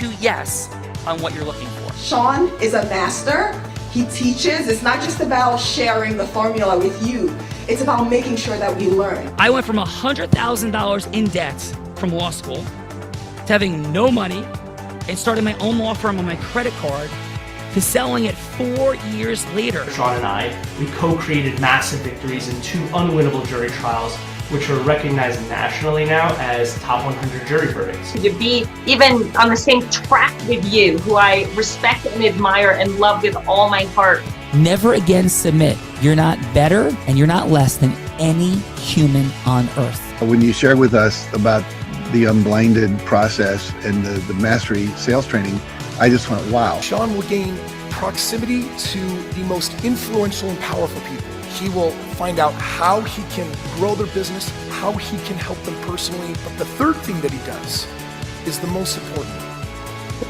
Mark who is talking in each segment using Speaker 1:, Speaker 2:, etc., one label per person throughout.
Speaker 1: to yes on what you're looking for.
Speaker 2: Sean is a master. He teaches. It's not just about sharing the formula with you. It's about making sure that we learn.
Speaker 1: I went from $100,000 in debt from law school to having no money and starting my own law firm on my credit card to selling it 4 years later.
Speaker 3: Sean and I, we co-created massive victories in 2 unwinnable jury trials, which are recognized nationally now as top 100 jury verdicts.
Speaker 4: To be even on the same track with you, who I respect and admire and love with all my heart.
Speaker 1: Never again submit. You're not better and you're not less than any human on earth.
Speaker 5: When you shared with us about the unblinded process and the mastery sales training, I just went, wow.
Speaker 6: Sean will gain proximity to the most influential and powerful people. He will find out how he can grow their business, how he can help them personally. But the third thing that he does is the most important.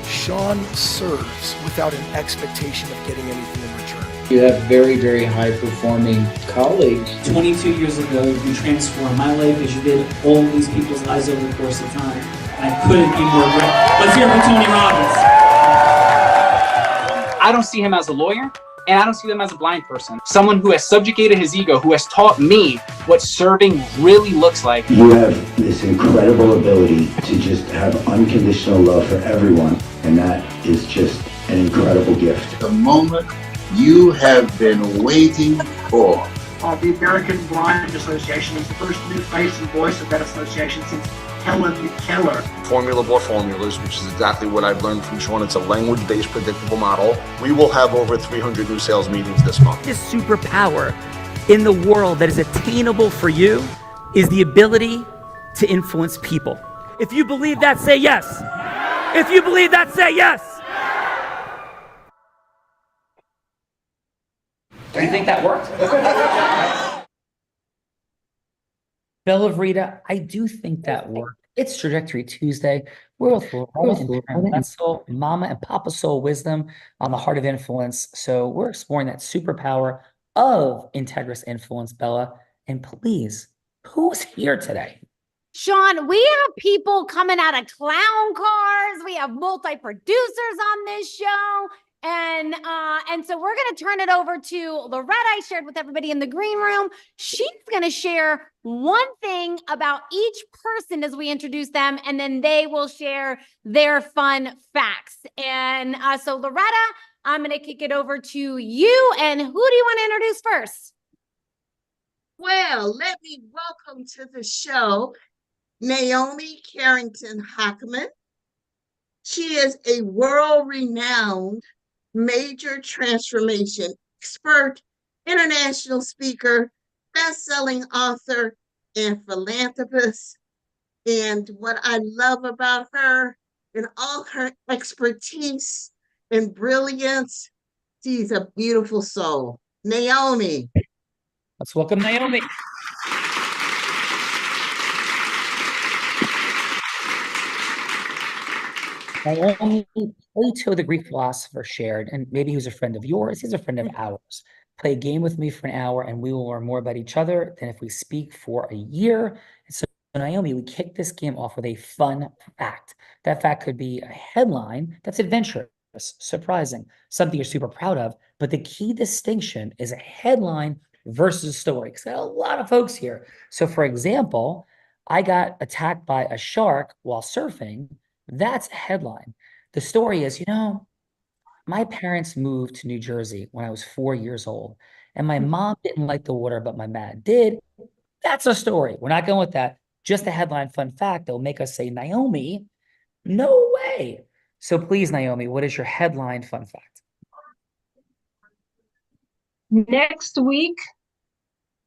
Speaker 6: Sean serves without an expectation of getting anything in return.
Speaker 7: You have very, very high-performing colleagues.
Speaker 8: 22 years ago, you transformed my life as you did all these people's lives over the course of time. And I couldn't be more grateful. Let's hear from Tony Robbins.
Speaker 9: I don't see him as a lawyer, and I don't see him as a blind person. Someone who has subjugated his ego, who has taught me what serving really looks like.
Speaker 10: You have this incredible ability to just have unconditional love for everyone, and that is just an incredible gift.
Speaker 11: The moment you have been waiting for.
Speaker 12: The American Blind Association is the first new face and voice of that association since Helen Keller.
Speaker 13: Formula for formulas, which is exactly what I've learned from Sean. It's a language-based predictable model. We will have over 300 new sales meetings this month.
Speaker 1: This superpower in the world that is attainable for you is the ability to influence people. If you believe that, say yes. If you believe that, say yes. Do you think that worked? Bella Vrita, I do think that worked. It's Trajectory Tuesday. We're with Soul, Mama and Papa Soul Wisdom on the Heart of Influence. So we're exploring that superpower of integrous influence, Bella. And please, who's here today?
Speaker 14: Sean, we have people coming out of clown cars. We have multi-producers on this show. And so we're going to turn it over to Loretta. I shared with everybody in the green room. She's going to share one thing about each person as we introduce them, and then they will share their fun facts. And so Loretta, I'm going to kick it over to you. And who do you want to introduce first?
Speaker 15: Well, let me welcome to the show Naomi Carrington-Hockman. She is a world-renowned major transformation expert, international speaker, best-selling author, and philanthropist. And what I love about her and all her expertise and brilliance, she's a beautiful soul. Naomi.
Speaker 1: Let's welcome Naomi. Naomi, Plato, the Greek philosopher, shared, and maybe he was a friend of yours, he's a friend of ours. Play a game with me for an hour and we will learn more about each other than if we speak for a year. And so, Naomi, we kick this game off with a fun fact. That fact could be a headline that's adventurous, surprising, something you're super proud of, but the key distinction is a headline versus a story. Because I got a lot of folks here. So, for example, I got attacked by a shark while surfing. That's a headline. The story is, my parents moved to New Jersey when I was 4 years old, and my mom didn't like the water, but my dad did. That's a story. We're not going with that. Just a headline fun fact that will make us say, Naomi, no way. So please, Naomi, what is your headline fun fact?
Speaker 16: Next week,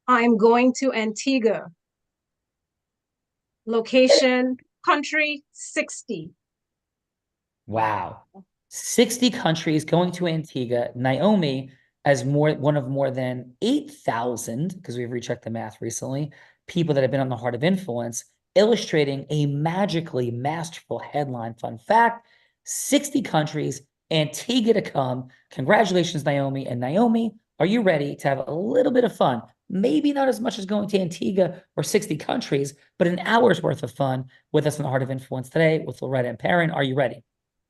Speaker 16: I'm going to Antigua. Location, country 60.
Speaker 1: Wow. 60 countries going to Antigua. Naomi, as one of more than 8,000, because we've rechecked the math recently, people that have been on the Heart of Influence, illustrating a magically masterful headline fun fact. 60 countries, Antigua to come. Congratulations, Naomi. And Naomi, are you ready to have a little bit of fun? Maybe not as much as going to Antigua or 60 countries, but an hour's worth of fun with us on the Heart of Influence today with Loretta and Perrin. Are you ready?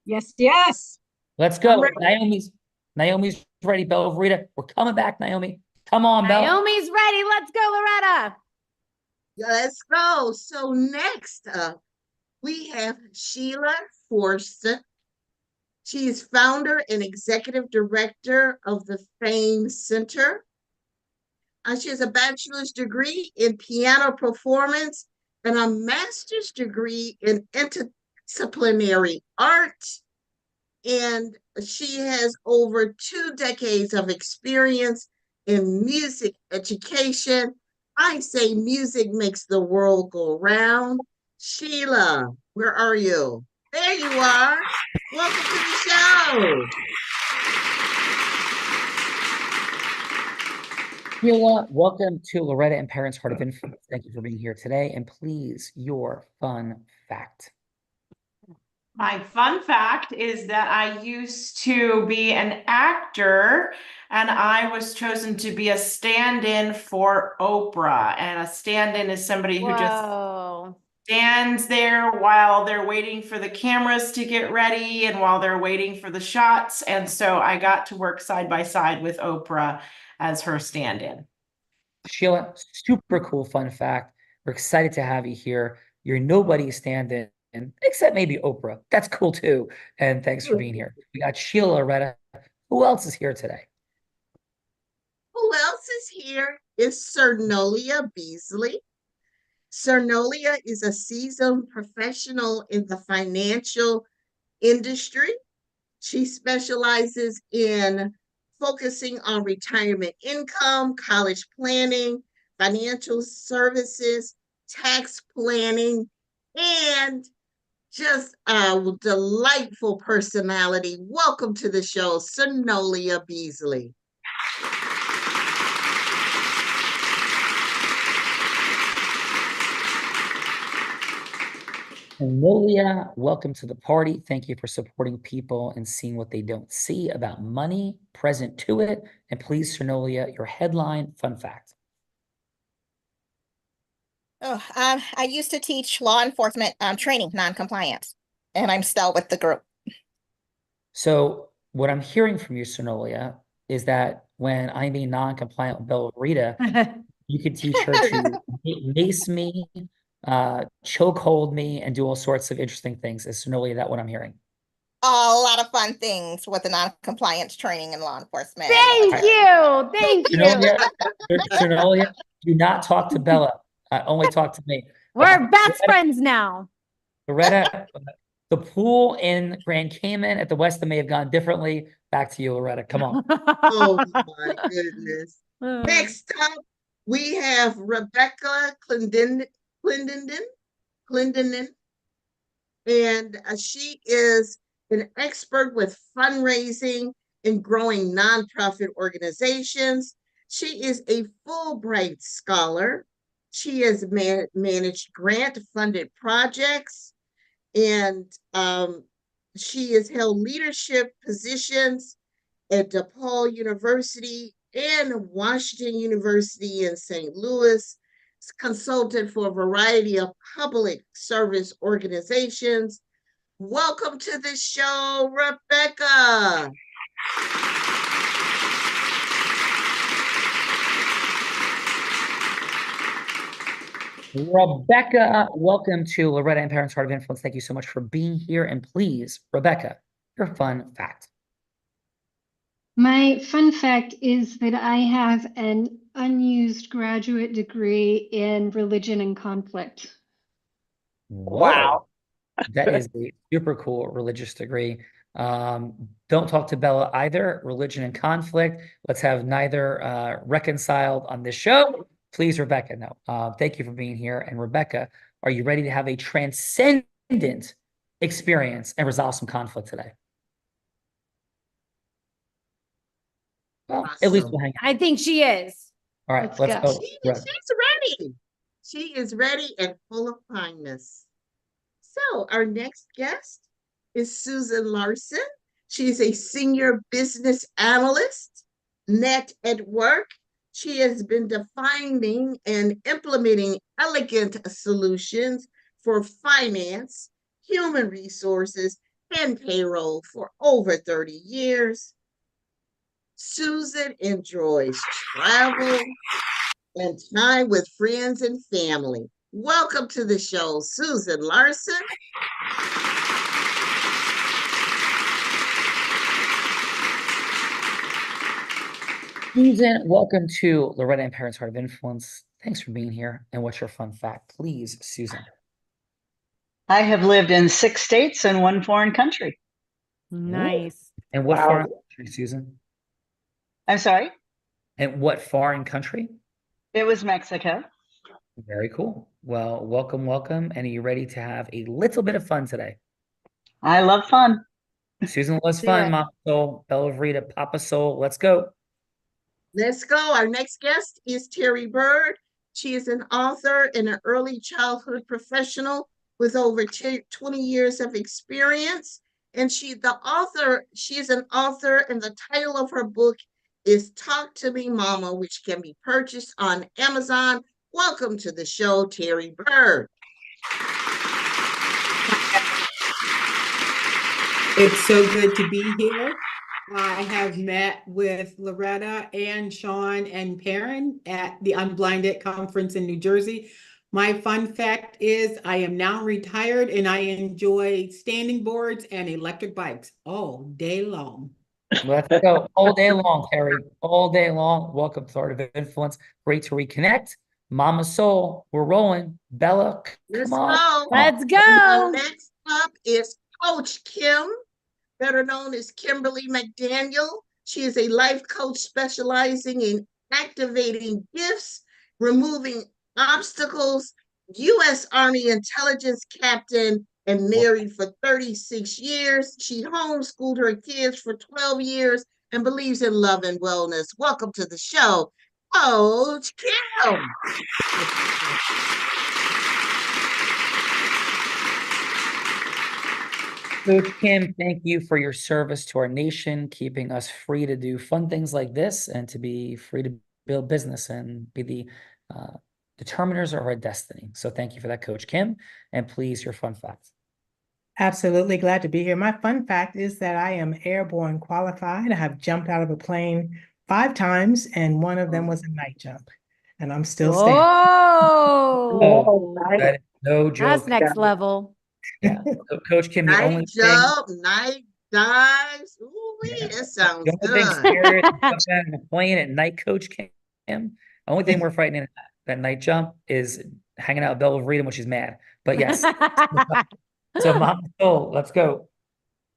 Speaker 16: Yes, yes.
Speaker 1: Let's
Speaker 16: I'm
Speaker 1: go.
Speaker 16: ready.
Speaker 1: Naomi's ready. Bella Rita, we're coming back, Naomi. Come on, Bella.
Speaker 14: Naomi's ready. Let's go, Loretta.
Speaker 15: Let's go. So next up, we have Sheila Forster. She is founder and executive director of the Fame Center. She has a bachelor's degree in piano performance and a master's degree in interdisciplinary art. And she has over 2 decades of experience in music education. I say music makes the world go round. Sheila, where are you? There you are. Welcome to the show.
Speaker 1: Sheila, welcome to Loretta and Parents Heart of Influence. Thank you for being here today. And please, your fun fact.
Speaker 17: My fun fact is that I used to be an actor and I was chosen to be a stand-in for Oprah. And a stand-in is somebody who just stands there while they're waiting for the cameras to get ready and while they're waiting for the shots. And so I got to work side by side with Oprah as her stand-in.
Speaker 1: Sheila, super cool fun fact. We're excited to have you here. You're nobody's stand-in, except maybe Oprah. That's cool too. And thanks for being here. We got Sheila, Loretta. Who else is here today?
Speaker 15: Who else is here is Cernolia Beasley. Cernolia is a seasoned professional in the financial industry. She specializes in focusing on retirement income, college planning, financial services, tax planning, and just a delightful personality. Welcome to the show, Cernolia Beasley.
Speaker 1: Cernolia, welcome to the party. Thank you for supporting people and seeing what they don't see about money, present to it. And please, Cernolia, your headline fun fact.
Speaker 18: I used to teach law enforcement training, non-compliance, and I'm still with the group.
Speaker 1: So what I'm hearing from you, Cernolia, is that when I'm being non-compliant with Bella Rita, you could teach her to mace me, choke hold me, and do all sorts of interesting things. Is Cernolia that what I'm hearing?
Speaker 18: A lot of fun things with the non-compliance training in law enforcement.
Speaker 14: Thank you. Thank you.
Speaker 1: Cernolia, do not talk to Bella. Only talk to me.
Speaker 14: We're best friends now.
Speaker 1: Loretta, the pool in Grand Cayman at the Westin may have gone differently. Back to you, Loretta. Come on.
Speaker 15: Oh my goodness. Next up, we have Rebecca Clendenden, and she is an expert with fundraising and growing nonprofit organizations. She is a Fulbright scholar. She has managed grant-funded projects, and she has held leadership positions at DePaul University and Washington University in St. Louis. Consultant for a variety of public service organizations. Welcome to the show, Rebecca.
Speaker 1: Rebecca, welcome to Loretta and Parents Heart of Influence. Thank you so much for being here. And please, Rebecca, your fun fact.
Speaker 19: My fun fact is that I have an unused graduate degree in religion and conflict.
Speaker 1: Wow. That is a super cool religious degree. Don't talk to Bella either. Religion and conflict. Let's have neither reconciled on this show. Please, Rebecca, no. Thank you for being here. And Rebecca, are you ready to have a transcendent experience and resolve some conflict today? Well,
Speaker 15: awesome.
Speaker 1: At least we'll hang out.
Speaker 14: I think she is.
Speaker 1: All right, let's go.
Speaker 15: She's ready. She is ready and full of kindness. So our next guest is Susan Larson. She's a senior business analyst, net at work. She has been defining and implementing elegant solutions for finance, human resources, and payroll for over 30 years. Susan enjoys travel and time with friends and family. Welcome to the show, Susan Larson.
Speaker 1: Susan, welcome to Loretta and Parents Heart of Influence. Thanks for being here. And what's your fun fact? Please, Susan.
Speaker 20: I have lived in 6 states and 1 foreign country.
Speaker 14: Nice.
Speaker 1: And what foreign country, Susan?
Speaker 20: I'm sorry?
Speaker 1: And what foreign country?
Speaker 20: It was Mexico.
Speaker 1: Very cool. Well, welcome, welcome. And are you ready to have a little bit of fun today?
Speaker 20: I love fun.
Speaker 1: Susan loves
Speaker 20: See
Speaker 1: fun,
Speaker 20: ya.
Speaker 1: Mama Soul, Bella Rita, Papa Soul. Let's go.
Speaker 15: Let's go. Our next guest is Terry Bird. She is an author and an early childhood professional with over 20 years of experience. And she is an author, and the title of her book is Talk to Me Mama, which can be purchased on Amazon. Welcome to the show, Terry Bird.
Speaker 21: It's so good to be here. I have met with Loretta and Sean and Perrin at the Unblinded Conference in New Jersey. My fun fact is I am now retired and I enjoy standing boards and electric bikes all day long.
Speaker 1: Let's go all day long, Terry. All day long. Welcome to Art of Influence. Great to reconnect. Mama Soul, we're rolling. Bella,
Speaker 15: Let's
Speaker 1: come on.
Speaker 15: go.
Speaker 14: Let's go.
Speaker 15: Next up is Coach Kim, better known as Kimberly McDaniel. She is a life coach specializing in activating gifts, removing obstacles, U.S. Army intelligence captain, and married for 36 years. She homeschooled her kids for 12 years and believes in love and wellness. Welcome to the show, Coach Kim.
Speaker 1: Coach Kim, thank you for your service to our nation, keeping us free to do fun things like this and to be free to build business and be the determiners of our destiny. So thank you for that, Coach Kim. And please, your fun facts.
Speaker 22: Absolutely glad to be here. My fun fact is that I am airborne qualified. I have jumped out of a plane 5 times, and one of them was a night jump. And I'm still standing.
Speaker 14: Whoa.
Speaker 1: That is no joke.
Speaker 14: That's next level.
Speaker 1: Yeah. So, Coach Kim, the
Speaker 15: Night
Speaker 1: only
Speaker 15: jump, night dives. Ooh, that sounds
Speaker 1: the only thing
Speaker 15: good.
Speaker 1: scary is to jump out of a plane at night, Coach Kim. The only thing we're fighting in that night jump is hanging out with Bella Rita when she's mad. But yes. So Mama Soul, let's go.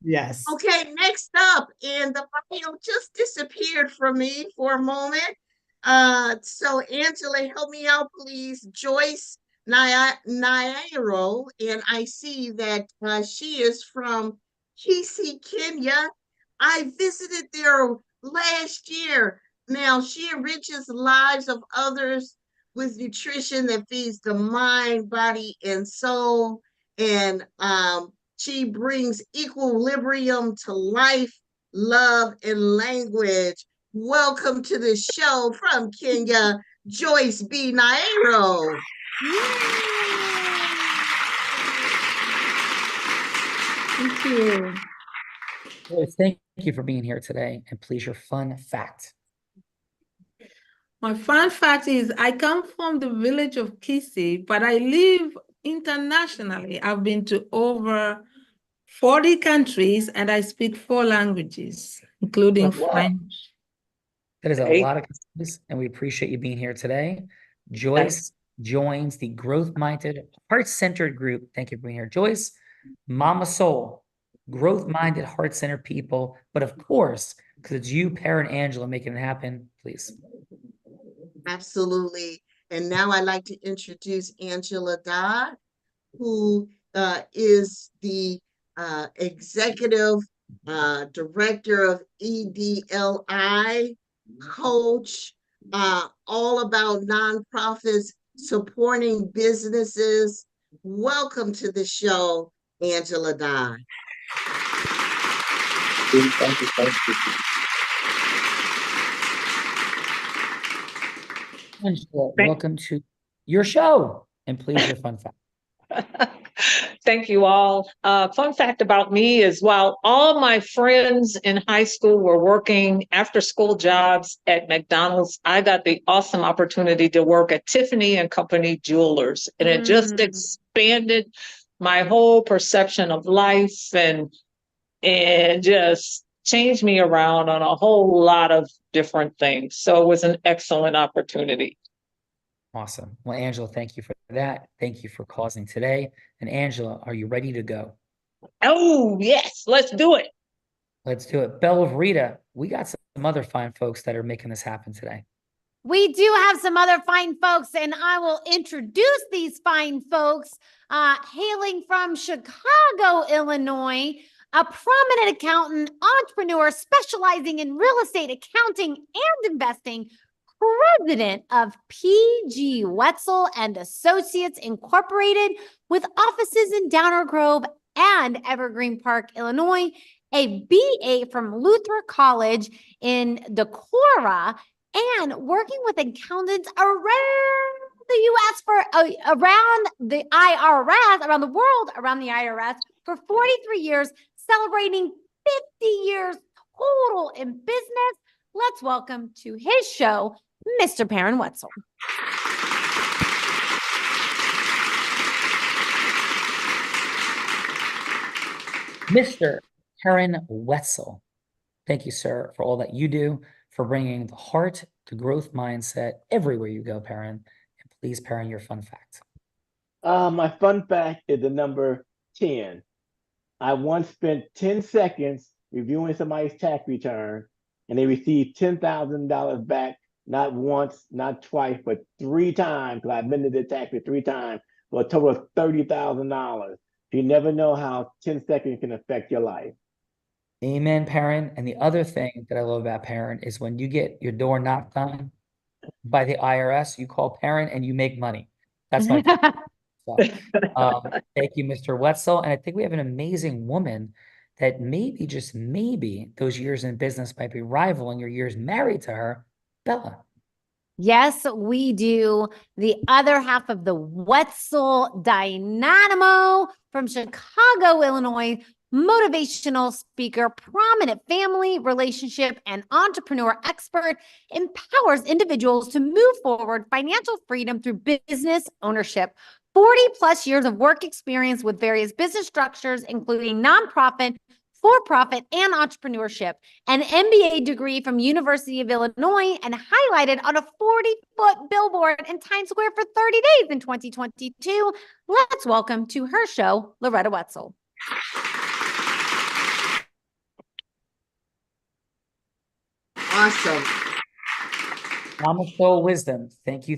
Speaker 22: Yes.
Speaker 15: Okay, next up, and the video just disappeared from me for a moment. So Angela, help me out, please. Joyce Nairo, and I see that she is from Kisii, Kenya. I visited there last year. Now, she enriches the lives of others with nutrition that feeds the mind, body, and soul. And she brings equilibrium to life, love, and language. Welcome to the show from Kenya, Joyce B. Nairo.
Speaker 14: Thank you.
Speaker 1: Joyce, thank you for being here today. And please, your fun fact.
Speaker 23: My fun fact is I come from the village of Kisii, but I live internationally. I've been to over 40 countries and I speak 4 languages, including French.
Speaker 1: That is a lot of countries, and we appreciate you being here today. Joyce joins the growth-minded, heart-centered group. Thank you for being here, Joyce. Mama Soul, growth-minded, heart-centered people, but of course, because it's you, Parent Angela, making it happen, please.
Speaker 15: Absolutely. And now I'd like to introduce Angela Dodd, who is the executive director of EDLI, coach, all about nonprofits supporting businesses. Welcome to the show, Angela Dodd.
Speaker 7: Thank you.
Speaker 1: Angela, welcome to your show, and please, your fun fact.
Speaker 2: Thank you all. Fun fact about me is while all my friends in high school were working after school jobs at McDonald's, I got the awesome opportunity to work at Tiffany and Company Jewelers. And it just expanded my whole perception of life and just changed me around on a whole lot of different things. So it was an excellent opportunity.
Speaker 1: Awesome. Well, Angela, thank you for that. Thank you for causing today. And Angela, are you ready to go?
Speaker 2: Oh, yes, let's do it.
Speaker 1: Let's do it. Belle of Rita, we got some other fine folks that are making this happen today.
Speaker 14: We do have some other fine folks, and I will introduce these fine folks hailing from Chicago, Illinois, a prominent accountant, entrepreneur specializing in real estate accounting and investing, president of P.G. Wetzel and Associates Incorporated, with offices in Downer Grove and Evergreen Park, Illinois, a BA from Luther College in Decorah, and working with accountants around the U.S. around the IRS, around the world, around the IRS for 43 years, celebrating 50 years total in business. Let's welcome to his show, Mr. Perrin Wetzel.
Speaker 1: Mr. Perrin Wetzel, thank you, sir, for all that you do, for bringing the heart, the growth mindset everywhere you go, Perrin. And please, Perrin, your fun fact.
Speaker 3: My fun fact is the number 10. I once spent 10 seconds reviewing somebody's tax return, and they received $10,000 back, not once, not twice, but 3 times, because I amended the tax for 3 times, for a total of $30,000. You never know how 10 seconds can affect your life.
Speaker 1: Amen, Perrin. And the other thing that I love about Perrin is when you get your door knocked on by the IRS, you call Perrin and you make money. That's my thank you, Mr. Wetzel. And I think we have an amazing woman that maybe, just maybe, those years in business might be rivaling your years married to her, Bella.
Speaker 14: Yes, we do. The other half of the Wetzel Dynamo from Chicago, Illinois, motivational speaker, prominent family, relationship, and entrepreneur expert, empowers individuals to move forward financial freedom through business ownership. 40 plus years of work experience with various business structures, including nonprofit, for-profit, and entrepreneurship, an MBA degree from University of Illinois, and highlighted on a 40-foot billboard in Times Square for 30 days in 2022. Let's welcome to her show, Loretta Wetzel.
Speaker 15: Awesome.
Speaker 1: Mama Soul Wisdom, thank you,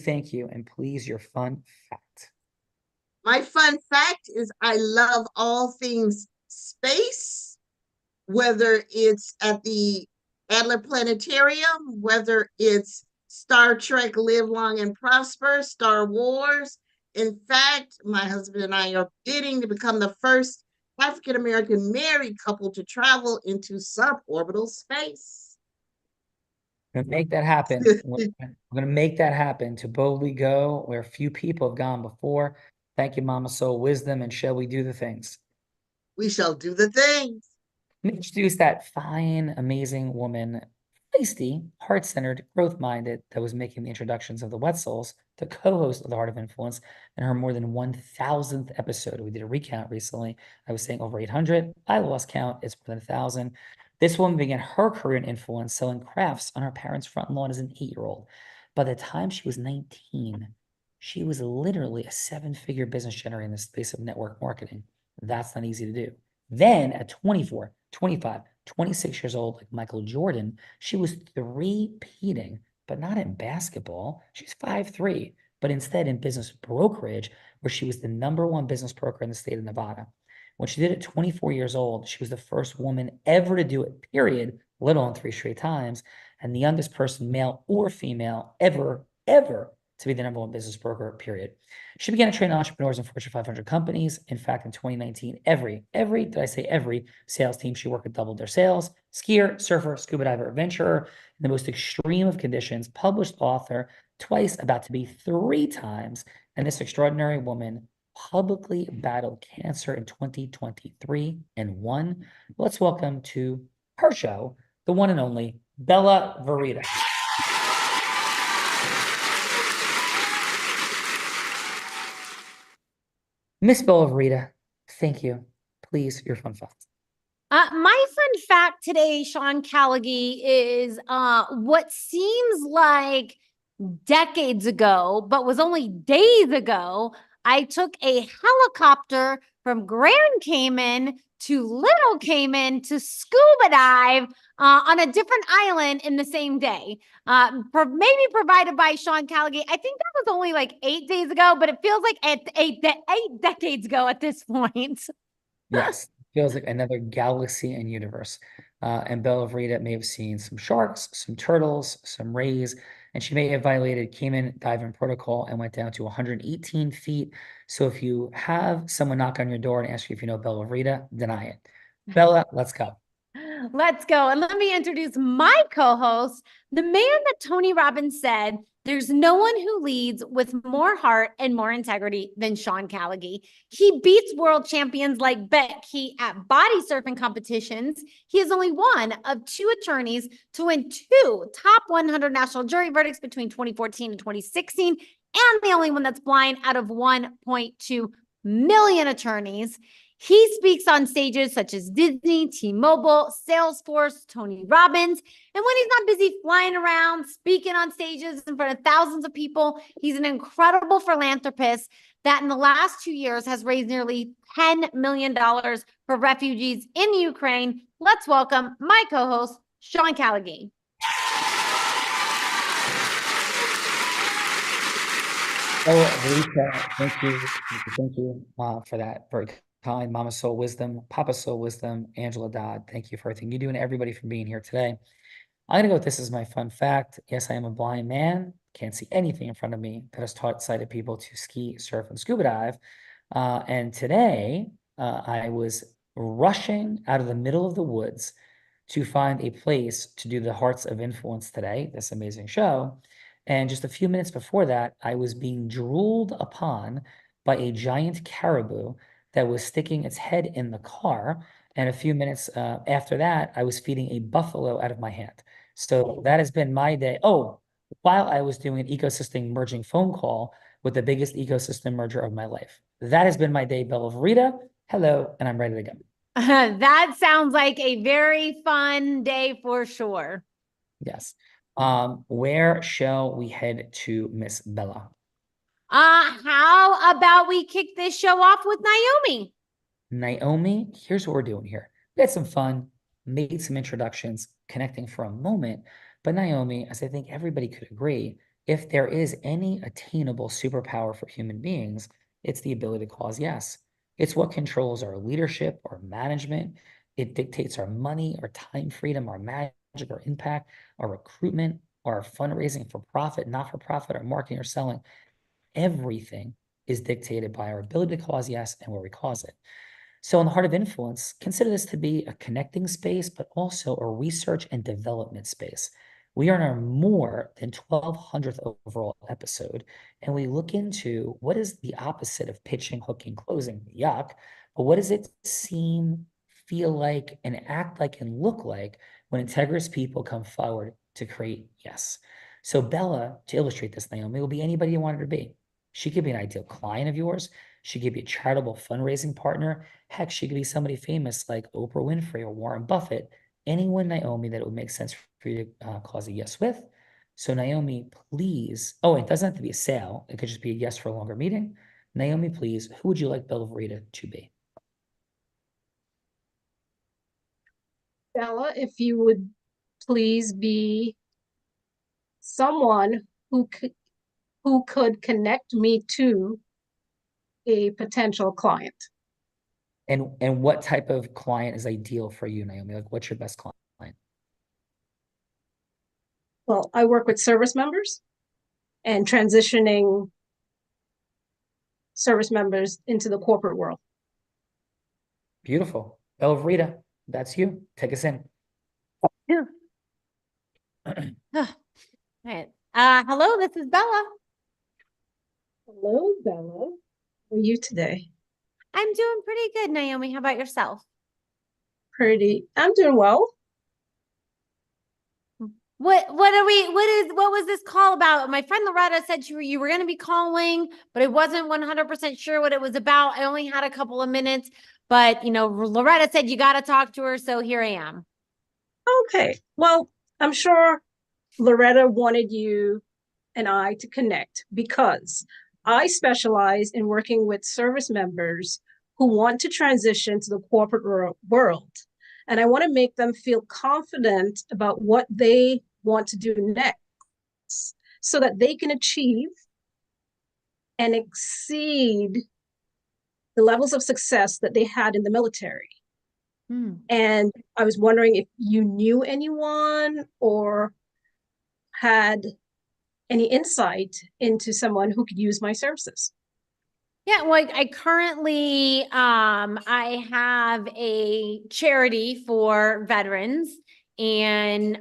Speaker 1: and please, your fun fact.
Speaker 15: My fun fact is I love all things space, whether it's at the Adler Planetarium, whether it's Star Trek Live Long and Prosper, Star Wars. In fact, my husband and I are bidding to become the first African-American married couple to travel into suborbital space.
Speaker 1: I'm gonna make that happen. We're gonna make that happen, to boldly go where few people have gone before. Thank you, Mama Soul Wisdom, and shall we do the things?
Speaker 15: We shall do the things.
Speaker 1: Let me introduce that fine, amazing woman, feisty, heart-centered, growth-minded, that was making the introductions of the Wetzels, the co-host of The Heart of Influence, and her more than 1,000th episode. We did a recount recently. I was saying over 800. I lost count. It's more than 1,000. This woman began her career in influence selling crafts on her parents' front lawn as an 8-year-old. By the time she was 19, she was literally a 7-figure business generator in the space of network marketing. That's not easy to do. Then at 24, 25, 26 years old, like Michael Jordan, she was three-peating, but not in basketball. She's 5'3", but instead in business brokerage, where she was the #1 business broker in the state of Nevada. When she did it 24 years old, she was the first woman ever to do it, period, let alone 3 straight times, and the youngest person, male or female, ever to be the #1 business broker, period. She began to train entrepreneurs in Fortune 500 companies. In fact, in 2019, every sales team she worked with doubled their sales. Skier, surfer, scuba diver, adventurer, in the most extreme of conditions, published author, twice, about to be 3 times. And this extraordinary woman publicly battled cancer in 2023 and won. Let's welcome to her show, the one and only Bella Verita. Miss Bella Verita, thank you. Please, your fun fact.
Speaker 14: My fun fact today, Sean Callaghy, is what seems like decades ago, but was only days ago. I took a helicopter from Grand Cayman to Little Cayman to scuba dive on a different island in the same day. Maybe provided by Sean Callaghy. I think that was only like 8 days ago, but it feels like eight decades ago at this point.
Speaker 1: Yes, feels like another galaxy and universe. And Bella Verita may have seen some sharks, some turtles, some rays, and she may have violated Cayman diving protocol and went down to 118 feet. So if you have someone knock on your door and ask you if you know Bella Verita, deny it. Bella, let's go.
Speaker 14: Let's go. And let me introduce my co-host, the man that Tony Robbins said, there's no one who leads with more heart and more integrity than Sean Callaghy. He beats world champions like Becky at body surfing competitions. He is only one of 2 attorneys to win 2 top 100 national jury verdicts between 2014 and 2016, and the only one that's blind out of 1.2 million attorneys. He speaks on stages such as Disney, T-Mobile, Salesforce, Tony Robbins. And when he's not busy flying around, speaking on stages in front of thousands of people, he's an incredible philanthropist that in the last 2 years has raised nearly $10 million for refugees in Ukraine. Let's welcome my co-host, Sean Callaghy.
Speaker 1: Oh, Rita, thank you for that. Very kind. Mama Soul Wisdom, Papa Soul Wisdom, Angela Dodd. Thank you for everything you do and everybody for being here today. I'm gonna go with this as my fun fact. Yes, I am a blind man. Can't see anything in front of me, but has taught sighted people to ski, surf, and scuba dive. And today, I was rushing out of the middle of the woods to find a place to do the Hearts of Influence today, this amazing show. And just a few minutes before that, I was being drooled upon by a giant caribou that was sticking its head in the car. And a few minutes after that, I was feeding a buffalo out of my hand. So that has been my day. Oh, while I was doing an ecosystem merging phone call with the biggest ecosystem merger of my life. That has been my day, Bella Verita. Hello, and I'm ready to go.
Speaker 14: That sounds like a very fun day for sure.
Speaker 1: Yes. Where shall we head to, Miss Bella?
Speaker 14: How about we kick this show off with Naomi?
Speaker 1: Naomi, here's what we're doing here. We had some fun, made some introductions, connecting for a moment. But Naomi, as I think everybody could agree, if there is any attainable superpower for human beings, it's the ability to cause yes. It's what controls our leadership, our management. It dictates our money, our time freedom, our magic, our impact, our recruitment, our fundraising for profit, not for profit, our marketing or selling. Everything is dictated by our ability to cause yes and where we cause it. So in the Heart of Influence, consider this to be a connecting space, but also a research and development space. We are in our more than 1200th overall episode, and we look into what is the opposite of pitching, hooking, closing, yuck, but what does it seem, feel like, and act like and look like when integrous people come forward to create yes. So Bella, to illustrate this, Naomi, will be anybody you want her to be. She could be an ideal client of yours. She could be a charitable fundraising partner. Heck, she could be somebody famous like Oprah Winfrey or Warren Buffett. Anyone, Naomi, that it would make sense for you to cause a yes with. So Naomi, please. Oh, it doesn't have to be a sale. It could just be a yes for a longer meeting. Naomi, please. Who would you like Bella Verita to be?
Speaker 16: Bella, if you would please be someone who could connect me to a potential client.
Speaker 1: And what type of client is ideal for you, Naomi? Like, what's your best client?
Speaker 16: Well, I work with service members and transitioning service members into the corporate world.
Speaker 1: Beautiful. Bella Verita, that's you. Take us in.
Speaker 14: Yeah. Right. Hello, this is Bella.
Speaker 16: Hello, Bella. How are you today?
Speaker 14: I'm doing pretty good, Naomi. How about yourself?
Speaker 16: I'm doing well.
Speaker 14: What was this call about? My friend Loretta said you were going to be calling, but I wasn't 100% sure what it was about. I only had a couple of minutes, but Loretta said you got to talk to her, so here I am.
Speaker 16: Okay. Well, I'm sure Loretta wanted you and I to connect because I specialize in working with service members who want to transition to the corporate world. And I want to make them feel confident about what they want to do next so that they can achieve and exceed the levels of success that they had in the military. And I was wondering if you knew anyone or had any insight into someone who could use my services.
Speaker 14: Yeah, well, I currently I have a charity for veterans, and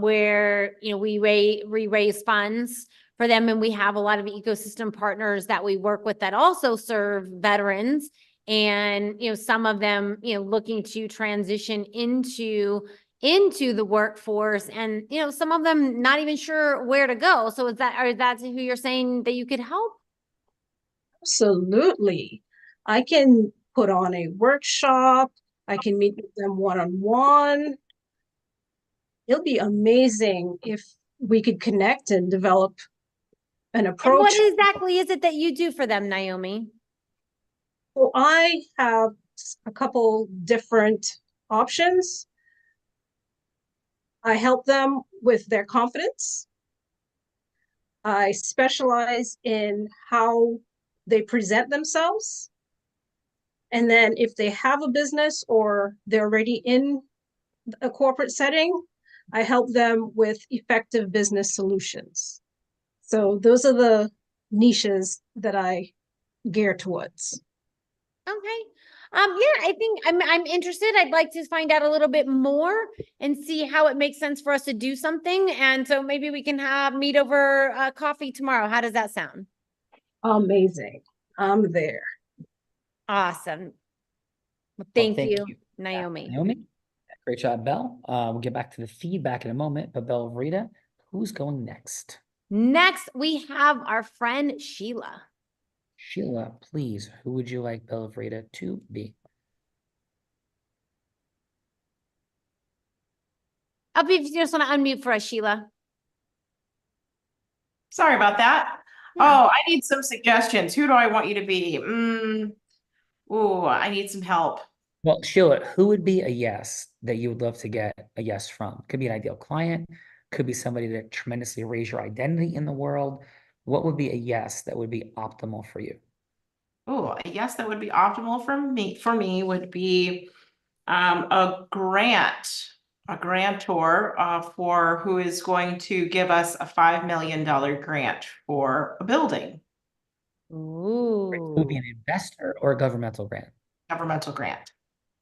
Speaker 14: where we raise funds for them, and we have a lot of ecosystem partners that we work with that also serve veterans, and some of them looking to transition into the workforce, and some of them not even sure where to go. So is that who you're saying that you could help?
Speaker 16: Absolutely. I can put on a workshop. I can meet with them one-on-one. It'll be amazing if we could connect and develop an approach.
Speaker 14: And what exactly is it that you do for them, Naomi?
Speaker 16: So I have a couple different options. I help them with their confidence. I specialize in how they present themselves. And then if they have a business or they're already in a corporate setting, I help them with effective business solutions. So those are the niches that I gear towards.
Speaker 14: Okay. Yeah, I think I'm interested. I'd like to find out a little bit more and see how it makes sense for us to do something. And so maybe we can meet over coffee tomorrow. How does that sound?
Speaker 16: Amazing. I'm there.
Speaker 14: Awesome. Well,
Speaker 1: Well,
Speaker 14: thank you, Naomi.
Speaker 1: Naomi, great job, Belle. We'll get back to the feedback in a moment, but Belle, Rita, who's going next?
Speaker 14: Next, we have our friend Sheila.
Speaker 1: Sheila, please, who would you like Belle Rita to be?
Speaker 14: I'll be if you just want to unmute for us, Sheila.
Speaker 17: Sorry about that. Oh, I need some suggestions. Who do I want you to be? Ooh, I need some help.
Speaker 1: Well, Sheila, who would be a yes that you would love to get a yes from? Could be an ideal client, could be somebody that tremendously raise your identity in the world. What would be a yes that would be optimal for you?
Speaker 17: Oh, a yes that would be optimal for me would be a grantor for who is going to give us a $5 million grant for a building.
Speaker 14: Ooh.
Speaker 1: It would be an investor or a governmental grant?
Speaker 17: Governmental grant.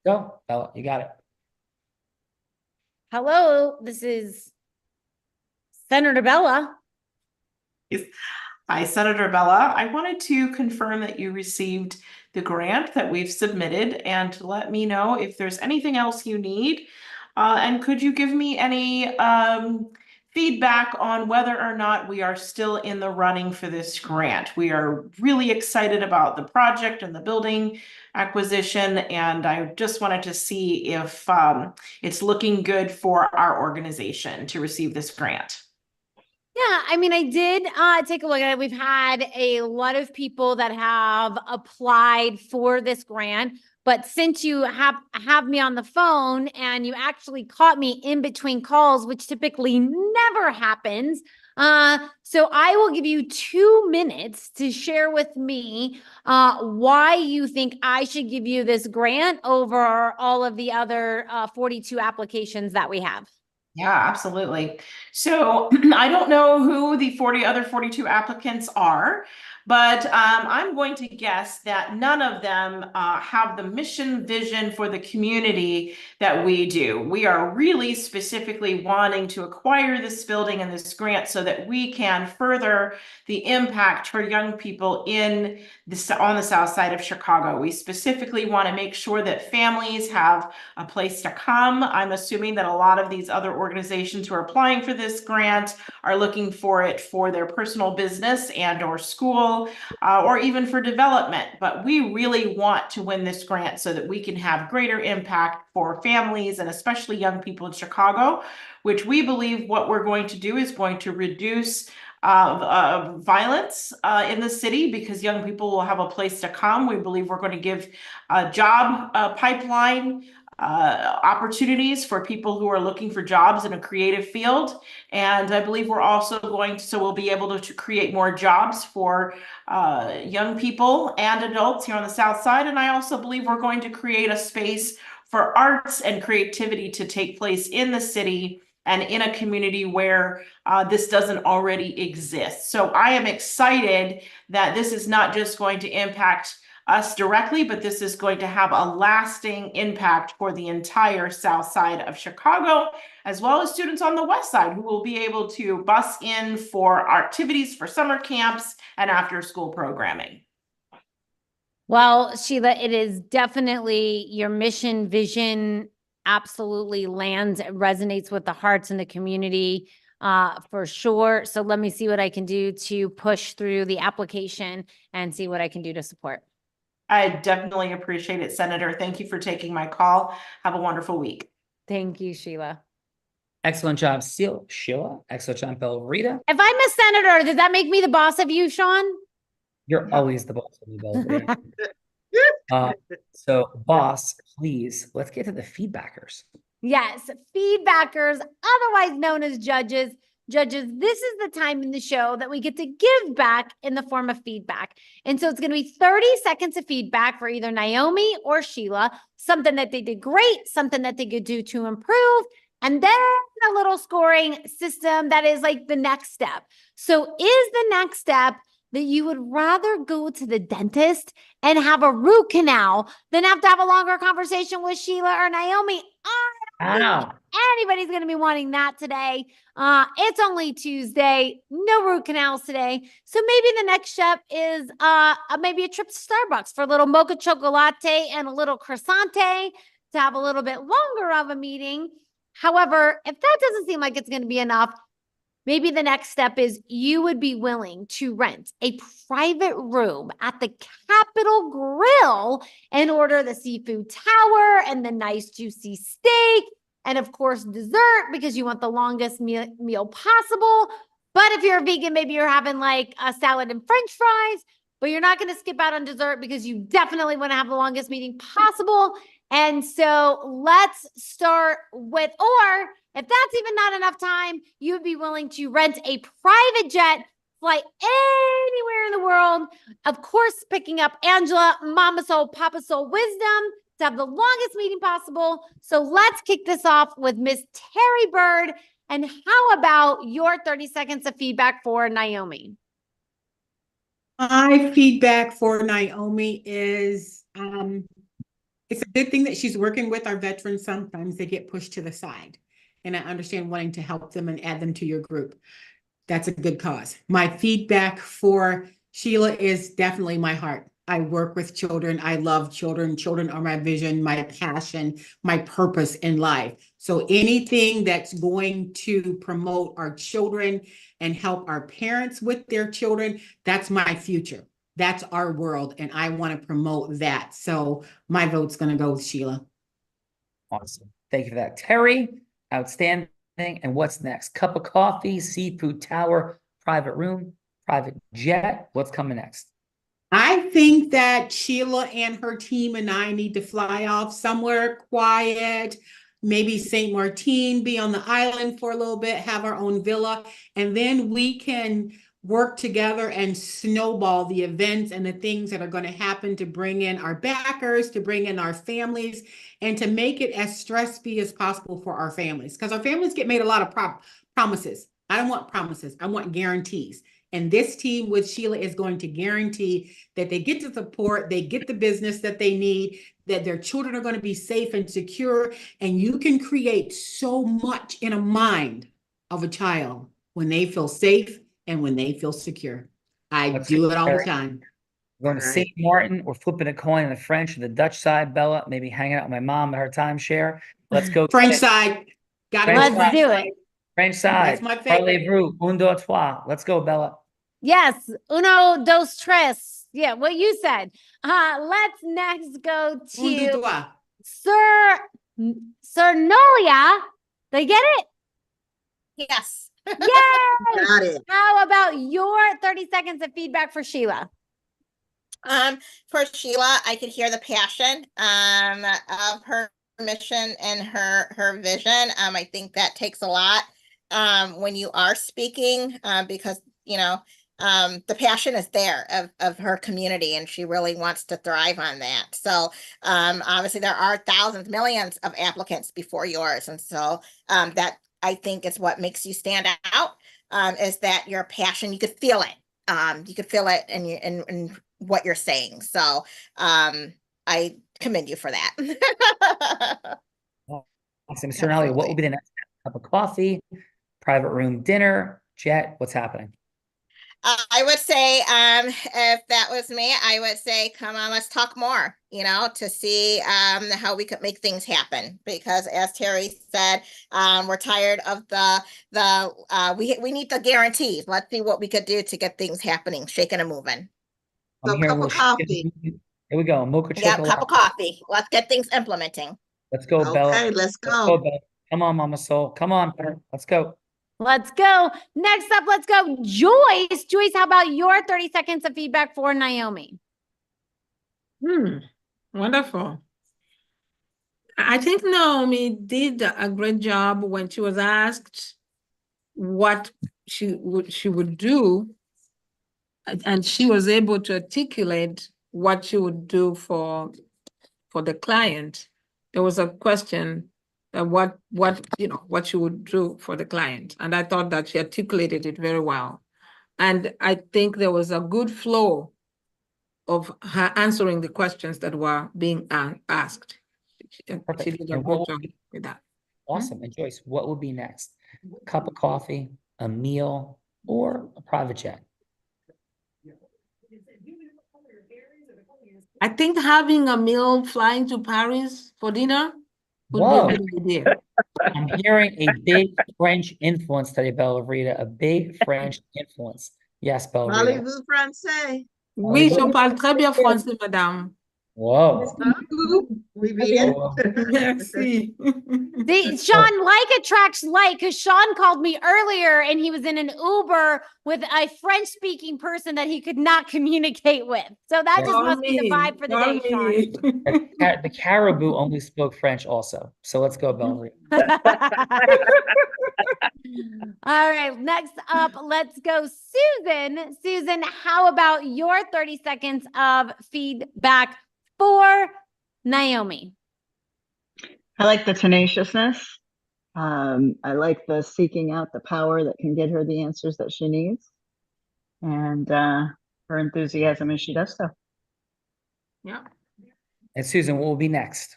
Speaker 1: Go, Bella, you got it.
Speaker 14: Hello, this is Senator Bella.
Speaker 17: Hi, Senator Bella. I wanted to confirm that you received the grant that we've submitted and to let me know if there's anything else you need. And could you give me any feedback on whether or not we are still in the running for this grant? We are really excited about the project and the building acquisition, and I just wanted to see if it's looking good for our organization to receive this grant.
Speaker 14: Yeah, I mean, I did take a look at it. We've had a lot of people that have applied for this grant, but since you have me on the phone and you actually caught me in between calls, which typically never happens, so I will give you 2 minutes to share with me why you think I should give you this grant over all of the other 42 applications that we have.
Speaker 17: Yeah, absolutely. So I don't know who the 42 applicants are, but I'm going to guess that none of them have the mission vision for the community that we do. We are really specifically wanting to acquire this building and this grant so that we can further the impact for young people on the south side of Chicago. We specifically want to make sure that families have a place to come. I'm assuming that a lot of these other organizations who are applying for this grant are looking for it for their personal business and or school or even for development. But we really want to win this grant so that we can have greater impact for families and especially young people in Chicago, which we believe what we're going to do is going to reduce violence in the city because young people will have a place to come. We believe we're going to give a job pipeline opportunities for people who are looking for jobs in a creative field. And I believe we're also we'll be able to create more jobs for young people and adults here on the South Side. And I also believe we're going to create a space for arts and creativity to take place in the city and in a community where this doesn't already exist. So I am excited that this is not just going to impact us directly, but this is going to have a lasting impact for the entire South Side of Chicago, as well as students on the West Side who will be able to bus in for activities for summer camps and after school programming.
Speaker 14: Well, Sheila, it is definitely your mission, vision absolutely lands, it resonates with the hearts and the community for sure. So let me see what I can do to push through the application and see what I can do to support.
Speaker 17: I definitely appreciate it, Senator. Thank you for taking my call. Have a wonderful week.
Speaker 14: Thank you, Sheila.
Speaker 1: Excellent job, Sheila. Excellent job, Belrita.
Speaker 14: If I'm a senator, does that make me the boss of you, Sean?
Speaker 1: You're always the boss of me, Belrita. So, boss, please, let's get to the feedbackers.
Speaker 14: Yes, feedbackers, otherwise known as judges. Judges, this is the time in the show that we get to give back in the form of feedback. And so it's going to be 30 seconds of feedback for either Naomi or Sheila, something that they did great, something that they could do to improve, and then a little scoring system that is like the next step. So is the next step that you would rather go to the dentist and have a root canal than have to have a longer conversation with Sheila or Naomi? I don't think anybody's going to be wanting that today. It's only Tuesday, no root canals today. So maybe the next step is maybe a trip to Starbucks for a little mocha chocolate and a little croissante to have a little bit longer of a meeting. However, if that doesn't seem like it's going to be enough, maybe the next step is you would be willing to rent a private room at the Capitol Grill and order the seafood tower and the nice juicy steak and of course dessert because you want the longest meal possible. But if you're a vegan, maybe you're having like a salad and French fries, but you're not going to skip out on dessert because you definitely want to have the longest meeting possible. And so let's start with, or if that's even not enough time, you would be willing to rent a private jet, fly anywhere in the world. Of course, picking up Angela, Mama Soul, Papa Soul Wisdom to have the longest meeting possible. So let's kick this off with Miss Terry Bird. And how about your 30 seconds of feedback for Naomi?
Speaker 22: My feedback for Naomi is it's a good thing that she's working with our veterans. Sometimes they get pushed to the side. And I understand wanting to help them and add them to your group. That's a good cause. My feedback for Sheila is definitely my heart. I work with children. I love children. Children are my vision, my passion, my purpose in life. So anything that's going to promote our children and help our parents with their children, that's my future. That's our world. And I want to promote that. So my vote's going to go with Sheila.
Speaker 1: Awesome. Thank you for that, Terry. Outstanding. And what's next? Cup of coffee, seafood tower, private room, private jet. What's coming next?
Speaker 22: I think that Sheila and her team and I need to fly off somewhere quiet, maybe St. Martin, be on the island for a little bit, have our own villa, and then we can work together and snowball the events and the things that are going to happen to bring in our backers, to bring in our families, and to make it as stress-free as possible for our families. Because our families get made a lot of promises. I don't want promises. I want guarantees. And this team with Sheila is going to guarantee that they get the support, they get the business that they need, that their children are going to be safe and secure. And you can create so much in a mind of a child when they feel safe and when they feel secure. I do it all the time.
Speaker 1: We're going to St. Martin. We're flipping a coin in the French or the Dutch side, Bella. Maybe hanging out with my mom at her timeshare. Let's go.
Speaker 22: French side.
Speaker 14: Let's do it.
Speaker 1: French side.
Speaker 22: That's my favorite.
Speaker 1: Parlez-vous. Un, deux, trois. Let's go, Bella.
Speaker 14: Yes. Uno, dos, tres. Yeah, what you said. Let's next go to Sir Nolia. Did I get it?
Speaker 18: Yes.
Speaker 14: Yay!
Speaker 15: Got it.
Speaker 14: How about your 30 seconds of feedback for Sheila?
Speaker 18: For Sheila, I could hear the passion of her mission and her vision. I think that takes a lot when you are speaking because the passion is there of her community, and she really wants to thrive on that. So obviously there are thousands, millions of applicants before yours, and so that I think is what makes you stand out. Is that your passion? You could feel it. You could feel it in what you're saying. So I commend you for that.
Speaker 1: Awesome. Mr. Nally, what will be the next cup of coffee, private room dinner, jet? What's happening?
Speaker 18: I would say, if that was me, I would say, come on, let's talk more, to see how we could make things happen. Because as Terry said, we're tired of we need the guarantees. Let's see what we could do to get things happening, shaking and moving.
Speaker 15: So a cup of coffee.
Speaker 1: Here we go. Mocha
Speaker 18: Yeah,
Speaker 1: chocolate.
Speaker 18: cup of coffee. Let's get things implementing.
Speaker 1: Let's go, Bella.
Speaker 15: Okay, let's go.
Speaker 1: Let's go, Bella. Come on, Mama Soul. Come on. Let's go.
Speaker 14: Let's go. Next up, let's go. Joyce. Joyce, how about your 30 seconds of feedback for Naomi?
Speaker 23: Wonderful. I think Naomi did a great job when she was asked what she would do, and she was able to articulate what she would do for the client. There was a question what she would do for the client, and I thought that she articulated it very well. And I think there was a good flow of her answering the questions that were being asked. She did a good job with that.
Speaker 1: Awesome. And Joyce, what will be next? A cup of coffee, a meal, or a private jet?
Speaker 23: I think having a meal, flying to Paris for dinner would be a good idea.
Speaker 1: I'm hearing a big French influence today, Bella Rita. A big French influence. Yes, Bella Rita.
Speaker 15: Parlez-vous français?
Speaker 23: Oui, je parle très bien français, madame.
Speaker 1: Whoa.
Speaker 15: Oui, bien.
Speaker 23: Merci.
Speaker 14: Sean, like attracts like, because Sean called me earlier and he was in an Uber with a French-speaking person that he could not communicate with. So that just must be the vibe for the day, Sean.
Speaker 1: The caribou only spoke French also. So let's go, Bella Rita.
Speaker 14: All right, next up, let's go, Susan. Susan, how about your 30 seconds of feedback for Naomi?
Speaker 20: I like the tenaciousness. I like the seeking out the power that can get her the answers that she needs, and her enthusiasm as she does so.
Speaker 23: Yeah.
Speaker 1: And Susan, what will be next?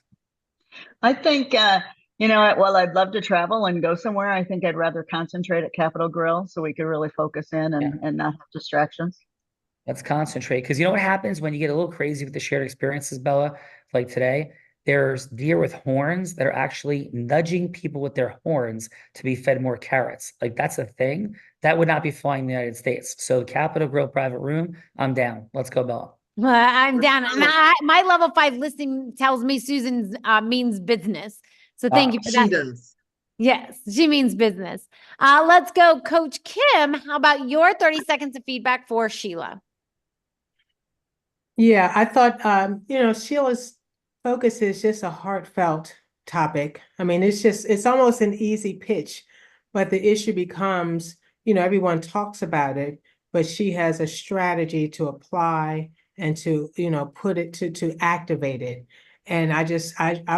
Speaker 20: I think, while I'd love to travel and go somewhere, I think I'd rather concentrate at Capitol Grill so we could really focus in and not have distractions.
Speaker 1: Let's concentrate. Because you know what happens when you get a little crazy with the shared experiences, Bella? Like today, there's deer with horns that are actually nudging people with their horns to be fed more carrots. Like that's a thing that would not be flying in the United States. So Capitol Grill private room, I'm down. Let's go, Bella.
Speaker 14: I'm down. My level 5 listing tells me Susan's means business. So thank you for that.
Speaker 15: She does.
Speaker 14: Yes, she means business. Let's go, Coach Kim. How about your 30 seconds of feedback for Sheila?
Speaker 22: Yeah, I thought, Sheila's focus is just a heartfelt topic. I mean, it's almost an easy pitch, but the issue becomes, everyone talks about it,
Speaker 21: but she has a strategy to apply and to, put it to activate it. And I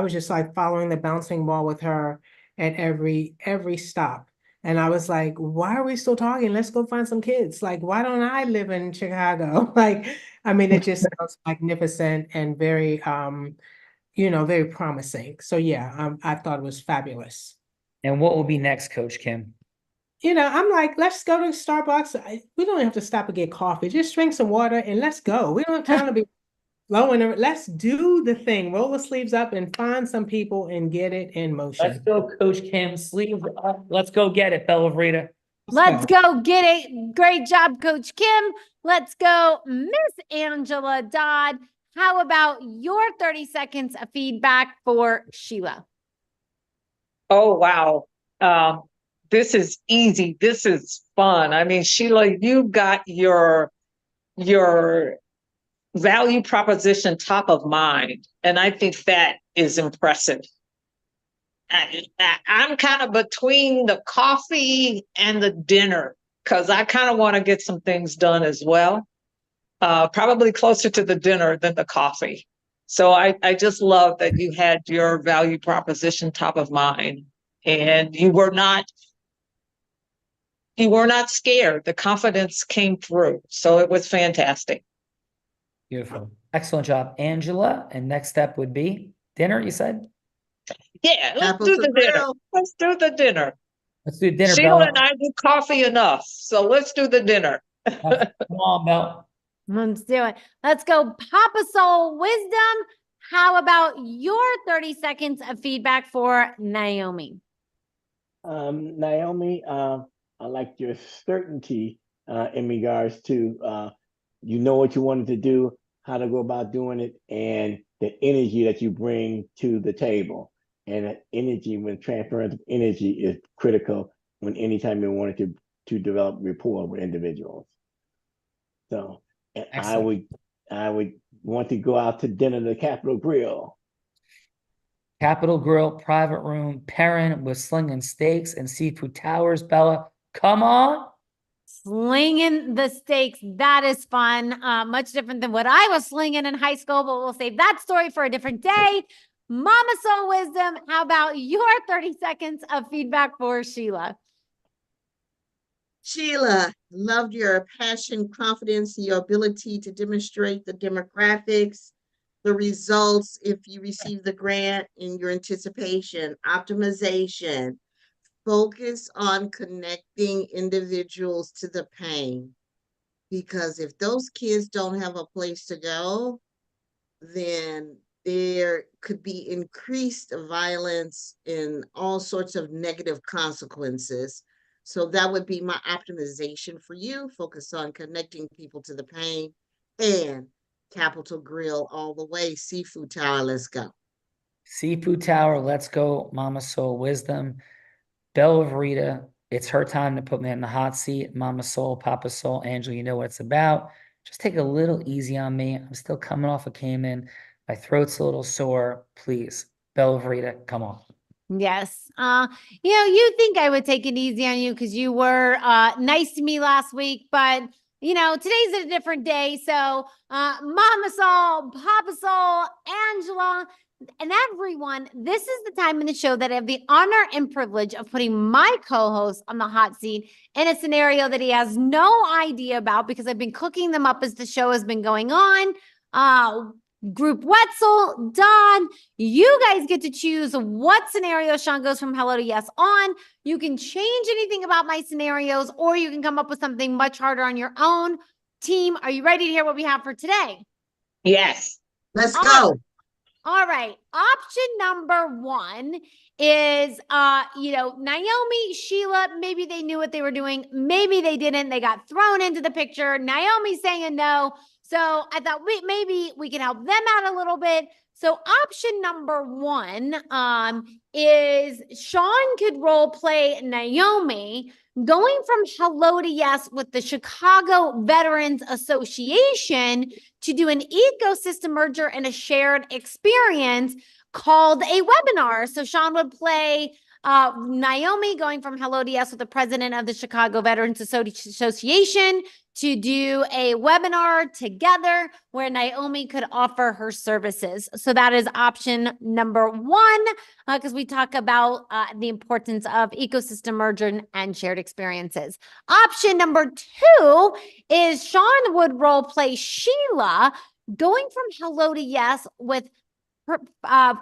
Speaker 21: was just like following the bouncing ball with her at every stop. And I was like, why are we still talking? Let's go find some kids. Like, why don't I live in Chicago? Like, I mean, it just sounds magnificent and very, very promising. So yeah, I thought it was fabulous.
Speaker 1: And what will be next, Coach Kim?
Speaker 21: I'm like, let's go to Starbucks. We don't have to stop and get coffee. Just drink some water and let's go. We don't have time to be blowing. Let's do the thing. Roll the sleeves up and find some people and get it in motion.
Speaker 1: Let's go, Coach Kim. Sleeves up. Let's go get it, Bella Rita.
Speaker 14: Let's go get it. Great job, Coach Kim. Let's go, Miss Angela Dodd. How about your 30 seconds of feedback for Sheila?
Speaker 2: Oh, wow. This is easy. This is fun. I mean, Sheila, you got your value proposition top of mind. And I think that is impressive. I'm kind of between the coffee and the dinner because I kind of want to get some things done as well. Probably closer to the dinner than the coffee. So I just love that you had your value proposition top of mind and you were not scared. The confidence came through. So it was fantastic.
Speaker 1: Beautiful. Excellent job, Angela. And next step would be dinner, you said?
Speaker 2: Yeah, let's do the dinner. Let's do the dinner.
Speaker 1: Let's do dinner,
Speaker 2: Sheila
Speaker 1: Bella.
Speaker 2: and I do coffee enough. So let's do the dinner.
Speaker 1: Come on, Bella.
Speaker 14: Let's do it. Let's go, Papa Soul Wisdom. How about your 30 seconds of feedback for Naomi?
Speaker 3: Naomi, I like your certainty in regards to you know what you wanted to do, how to go about doing it, and the energy that you bring to the table. And that energy, when transference of energy is critical when anytime you wanted to develop rapport with individuals. So I would want to go out to dinner to the Capitol Grill.
Speaker 1: Capitol Grill, private room, Perrin with slinging steaks and seafood towers. Bella, come on.
Speaker 14: Slinging the steaks. That is fun. Much different than what I was slinging in high school, but we'll save that story for a different day. Mama Soul Wisdom, how about your 30 seconds of feedback for Sheila?
Speaker 15: Sheila, loved your passion, confidence, your ability to demonstrate the demographics, the results if you receive the grant, and your anticipation, optimization, focus on connecting individuals to the pain. Because if those kids don't have a place to go, then there could be increased violence and all sorts of negative consequences. So that would be my optimization for you. Focus on connecting people to the pain, and Capitol Grill all the way. Seafood Tower, let's go.
Speaker 1: Seafood Tower, let's go. Mama Soul Wisdom. Bella Rita, it's her time to put me in the hot seat. Mama Soul, Papa Soul, Angela, you know what it's about. Just take a little easy on me. I'm still coming off a Cayman. My throat's a little sore. Please, Bella Rita, come on.
Speaker 14: Yes. You think I would take it easy on you because you were nice to me last week, but today's a different day. So Mama Soul, Papa Soul, Angela, and everyone, this is the time in the show that I have the honor and privilege of putting my co-host on the hot seat in a scenario that he has no idea about because I've been cooking them up as the show has been going on. Group Wetzel, Don, you guys get to choose what scenario Sean goes from hello to yes on. You can change anything about my scenarios, or you can come up with something much harder on your own. Team, are you ready to hear what we have for today?
Speaker 2: Yes.
Speaker 15: Let's go.
Speaker 14: All right. Option number one is, Naomi, Sheila, maybe they knew what they were doing. Maybe they didn't. They got thrown into the picture. Naomi's saying no. So I thought maybe we can help them out a little bit. So option number one is Sean could role play Naomi going from hello to yes with the Chicago Veterans Association to do an ecosystem merger and a shared experience called a webinar. So Sean would play Naomi going from hello to yes with the president of the Chicago Veterans Association to do a webinar together where Naomi could offer her services. So that is option number one, because we talk about the importance of ecosystem merger and shared experiences. Option number two is Sean would role play Sheila going from hello to yes with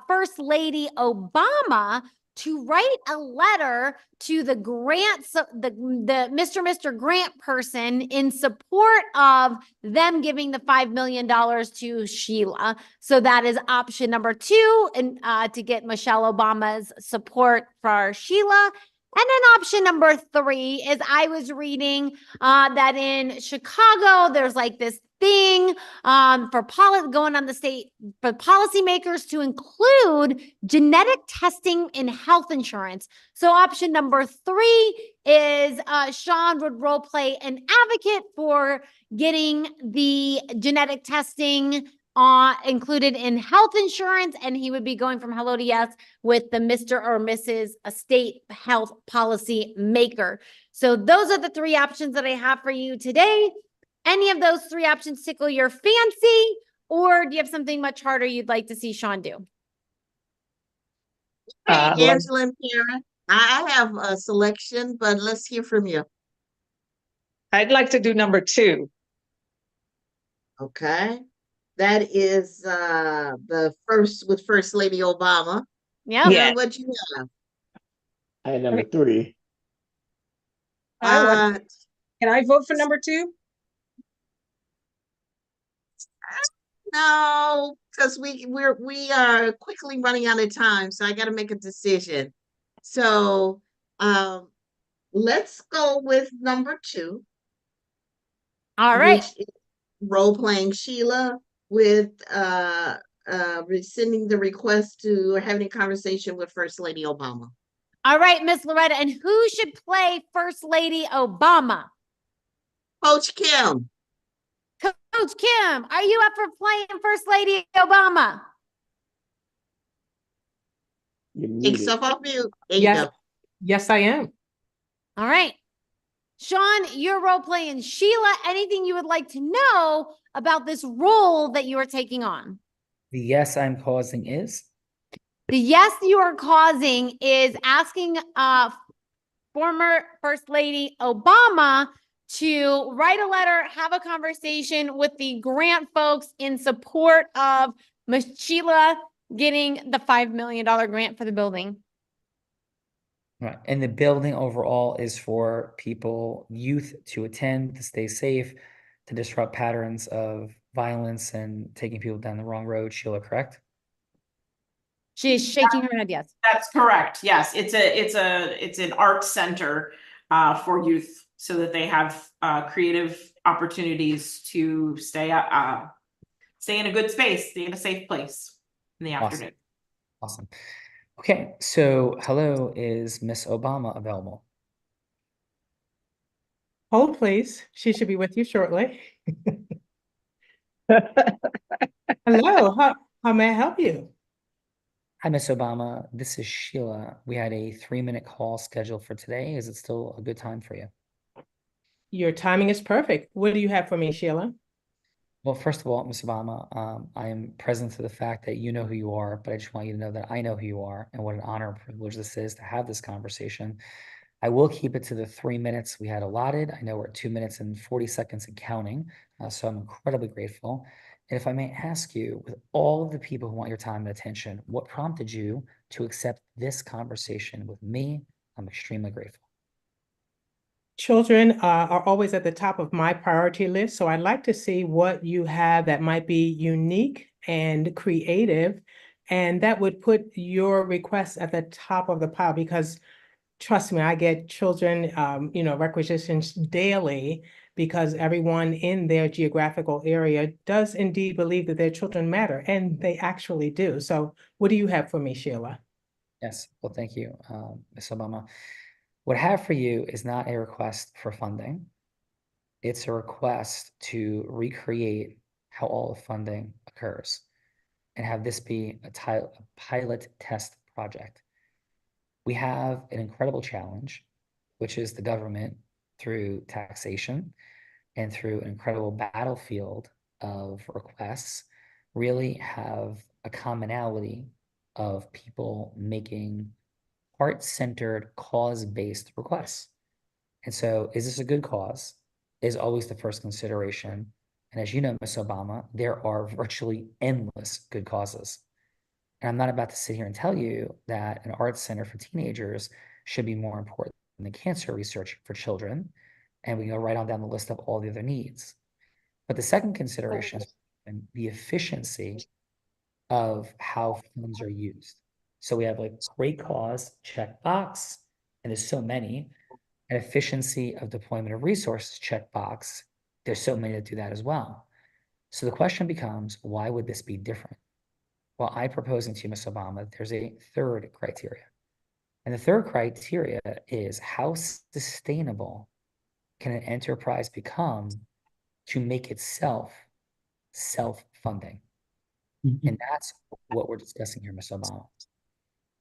Speaker 14: First Lady Obama to write a letter to the grants, the Mr. Grant person in support of them giving the $5 million to Sheila. So that is option number two, and to get Michelle Obama's support for Sheila. And then option number three is I was reading that in Chicago, there's like this thing for going on the state for policymakers to include genetic testing in health insurance. So option number three is Sean would role play an advocate for getting the genetic testing included in health insurance, and he would be going from hello to yes with the Mr. or Mrs. State health policy maker. So those are the three options that I have for you today. Any of those three options tickle your fancy, or do you have something much harder you'd like to see Sean do?
Speaker 15: Hey, Angela and Karen, I have a selection, but let's hear from you.
Speaker 2: I'd like to do number two.
Speaker 15: Okay. That is the first with First Lady Obama.
Speaker 14: Yeah.
Speaker 15: What you have?
Speaker 3: I had number three.
Speaker 16: Can I vote for number two?
Speaker 15: No, because we are quickly running out of time, so I got to make a decision. So let's go with number two.
Speaker 14: All right.
Speaker 15: Which is role playing Sheila with rescinding the request to having a conversation with First Lady Obama.
Speaker 14: All right, Miss Loretta, and who should play First Lady Obama?
Speaker 15: Coach Kim.
Speaker 14: Coach Kim, are you up for playing First Lady Obama?
Speaker 15: Take yourself off mute. There you
Speaker 21: Yes.
Speaker 15: go.
Speaker 21: Yes, I am.
Speaker 14: All right. Sean, you're role playing Sheila. Anything you would like to know about this role that you are taking on?
Speaker 1: The yes I'm causing is?
Speaker 14: The yes you are causing is asking former First Lady Obama to write a letter, have a conversation with the grant folks in support of Sheila getting the $5 million grant for the building.
Speaker 1: Right. And the building overall is for people, youth to attend, to stay safe, to disrupt patterns of violence and taking people down the wrong road. Sheila, correct?
Speaker 14: She is shaking her head, yes.
Speaker 17: That's correct. Yes, it's an art center for youth so that they have creative opportunities to stay in a good space, stay in a safe place in the afternoon.
Speaker 1: Awesome. Okay, so hello, is Miss Obama available?
Speaker 21: Hold, please. She should be with you shortly. Hello, how may I help you?
Speaker 1: Hi, Miss Obama. This is Sheila. We had a 3-minute call scheduled for today. Is it still a good time for you?
Speaker 21: Your timing is perfect. What do you have for me, Sheila?
Speaker 1: Well, first of all, Ms. Obama, I am present to the fact that you know who you are, but I just want you to know that I know who you are and what an honor and privilege this is to have this conversation. I will keep it to the 3 minutes we had allotted. I know we're at 2 minutes and 40 seconds and counting, so I'm incredibly grateful. And if I may ask you, with all of the people who want your time and attention, what prompted you to accept this conversation with me? I'm extremely grateful.
Speaker 21: Children are always at the top of my priority list, so I'd like to see what you have that might be unique and creative, and that would put your requests at the top of the pile because trust me, I get children, requisitions daily because everyone in their geographical area does indeed believe that their children matter, and they actually do. So what do you have for me, Sheila?
Speaker 1: Yes, well, thank you, Ms. Obama. What I have for you is not a request for funding. It's a request to recreate how all of funding occurs and have this be a pilot test project. We have an incredible challenge, which is the government through taxation and through an incredible battlefield of requests, really have a commonality of people making heart-centered, cause-based requests. And so, is this a good cause? Is always the first consideration. And as you know, Ms. Obama, there are virtually endless good causes. And I'm not about to sit here and tell you that an arts center for teenagers should be more important than cancer research for children. And we go right on down the list of all the other needs. But the second consideration is the efficiency of how funds are used. So we have like great cause, check box, and there's so many. And efficiency of deployment of resources, check box. There's so many that do that as well. So the question becomes, why would this be different? Well, I proposing to you, Ms. Obama, there's a third criteria. And the third criteria is how sustainable can an enterprise become to make itself self-funding? And that's what we're discussing here, Ms. Obama.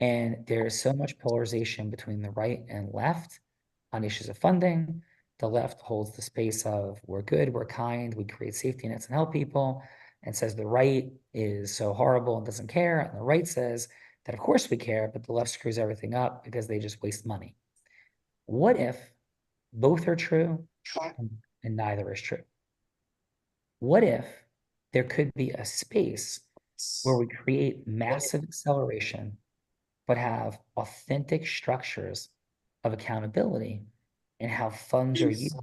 Speaker 1: And there is so much polarization between the right and left on issues of funding. The left holds the space of we're good, we're kind, we create safety nets and help people, and says the right is so horrible and doesn't care. And the right says that of course we care, but the left screws everything up because they just waste money. What if both are true and neither is true? What if there could be a space where we create massive acceleration, but have authentic structures of accountability and how funds are used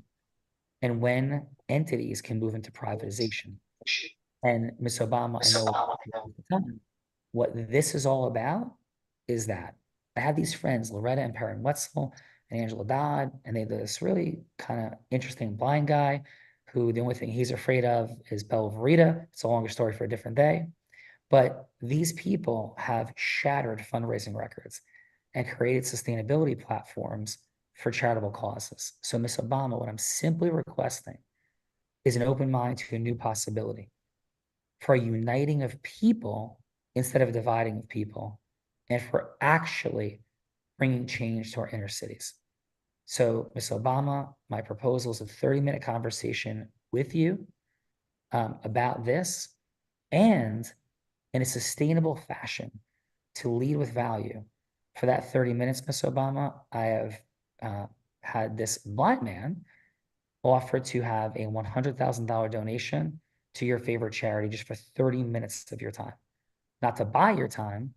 Speaker 1: and when entities can move into privatization? And Ms. Obama, I know what this is all about is that I have these friends, Loretta and Perrin Wetzel and Angela Dodd, and they have this really kind of interesting blind guy who the only thing he's afraid of is Bella Verita. It's a longer story for a different day. But these people have shattered fundraising records and created sustainability platforms for charitable causes. So, Ms. Obama, what I'm simply requesting is an open mind to a new possibility for a uniting of people instead of dividing of people, and for actually bringing change to our inner cities. So, Ms. Obama, my proposal is a 30-minute conversation with you about this, and in a sustainable fashion to lead with value. For that 30 minutes, Ms. Obama, I have had this blind man offer to have a $100,000 donation to your favorite charity just for 30 minutes of your time. Not to buy your time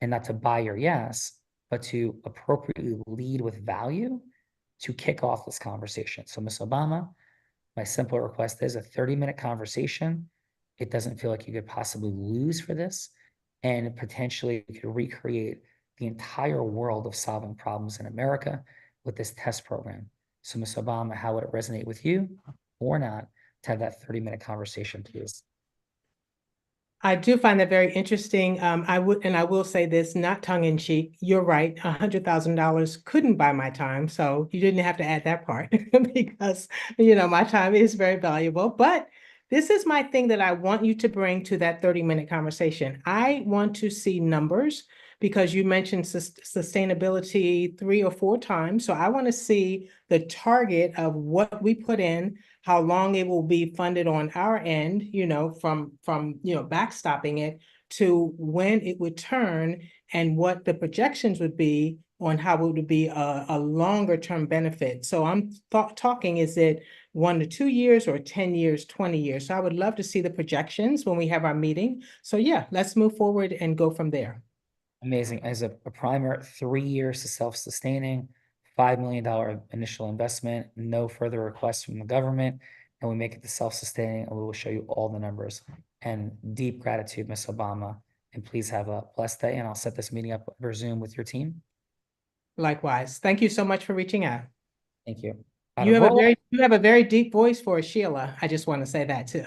Speaker 1: and not to buy your yes, but to appropriately lead with value to kick off this conversation. So, Ms. Obama, my simple request is a 30-minute conversation. It doesn't feel like you could possibly lose for this, and potentially you could recreate the entire world of solving problems in America with this test program. So, Ms. Obama, how would it resonate with you or not to have that 30-minute conversation, please?
Speaker 21: I do find that very interesting. I will say this, not tongue in cheek. You're right. $100,000 couldn't buy my time, so you didn't have to add that part because my time is very valuable. But this is my thing that I want you to bring to that 30-minute conversation. I want to see numbers because you mentioned sustainability 3 or 4 times. So I want to see the target of what we put in, how long it will be funded on our end, from backstopping it to when it would turn and what the projections would be on how it would be a longer term benefit. So I'm talking, is it 1 to 2 years or 10 years, 20 years? So I would love to see the projections when we have our meeting. So yeah, let's move forward and go from there.
Speaker 1: Amazing. As a primer, 3 years to self-sustaining, $5 million initial investment, no further requests from the government, and we make it to self-sustaining, and we will show you all the numbers. And deep gratitude, Ms. Obama, and please have a blessed day, and I'll set this meeting up over Zoom with your team.
Speaker 21: Likewise. Thank you so much for reaching out.
Speaker 1: Thank you.
Speaker 21: You have a very deep voice for a Sheila. I just want to say that too.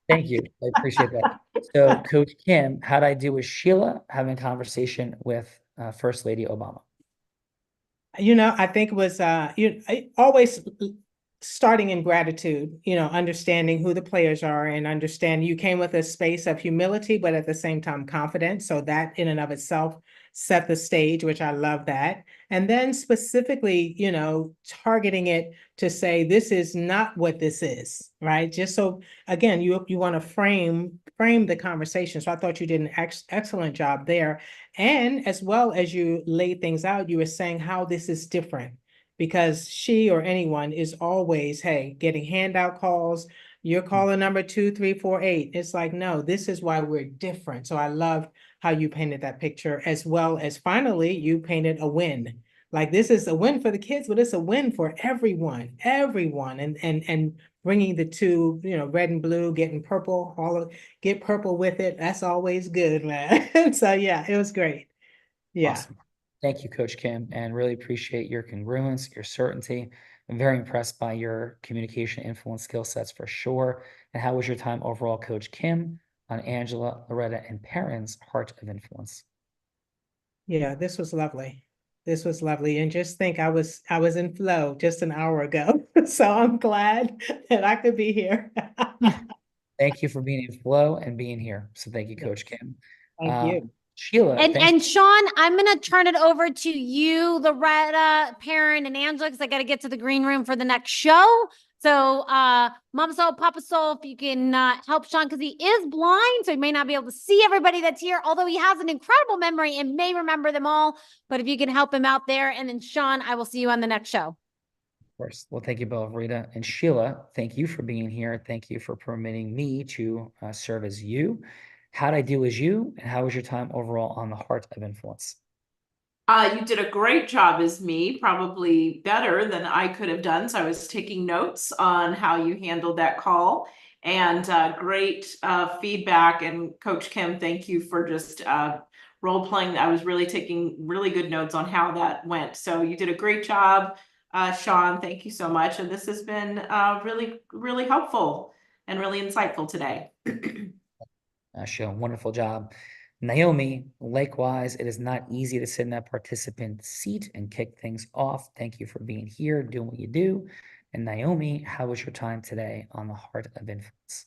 Speaker 1: Thank you. I appreciate that. So, Coach Kim, how'd I do with Sheila having a conversation with First Lady Obama?
Speaker 21: I think it was, I always starting in gratitude, understanding who the players are and understand you came with a space of humility, but at the same time confidence. So that in and of itself set the stage, which I love that. And then specifically, targeting it to say, this is not what this is, right? Just so, again, you want to frame the conversation. So I thought you did an excellent job there. And as well as you laid things out, you were saying how this is different, because she or anyone is always, hey, getting handout calls, you're calling number 2348. It's like, no, this is why we're different. So I love how you painted that picture, as well as finally you painted a win. Like, this is a win for the kids, but it's a win for everyone, and bringing the two, red and blue, getting purple, get purple with it. That's always good, man. So yeah, it was great. Yeah.
Speaker 1: Awesome. Thank you, Coach Kim, and really appreciate your congruence, your certainty. I'm very impressed by your communication influence skill sets for sure. And how was your time overall, Coach Kim, on Angela, Loretta, and Perrin's Heart of Influence?
Speaker 21: Yeah, this was lovely. This was lovely. And just think, I was in flow just an hour ago. So I'm glad that I could be here.
Speaker 1: Thank you for being in flow and being here. So thank you, Coach Kim.
Speaker 21: Thank you.
Speaker 1: Sheila,
Speaker 14: And Sean, I'm going to turn it over to you, Loretta, Perrin, and Angela, because I got to get to the green room for the next show. So, Mama Soul, Papa Soul, if you can help Sean, because he is blind, so he may not be able to see everybody that's here, although he has an incredible memory and may remember them all. But if you can help him out there, and then Sean, I will see you on the next show.
Speaker 1: Of course. Well, thank you both, Rita and Sheila. Thank you for being here. Thank you for permitting me to serve as you. How'd I do as you, and how was your time overall on the Heart of Influence?
Speaker 17: You did a great job as me, probably better than I could have done. So I was taking notes on how you handled that call, and great feedback. And Coach Kim, thank you for just role playing. I was really taking really good notes on how that went. So you did a great job, Sean. Thank you so much. And this has been really, really helpful and really insightful today.
Speaker 1: Sheila, wonderful job. Naomi, likewise, it is not easy to sit in that participant seat and kick things off. Thank you for being here, doing what you do. And Naomi, how was your time today on the Heart of Influence?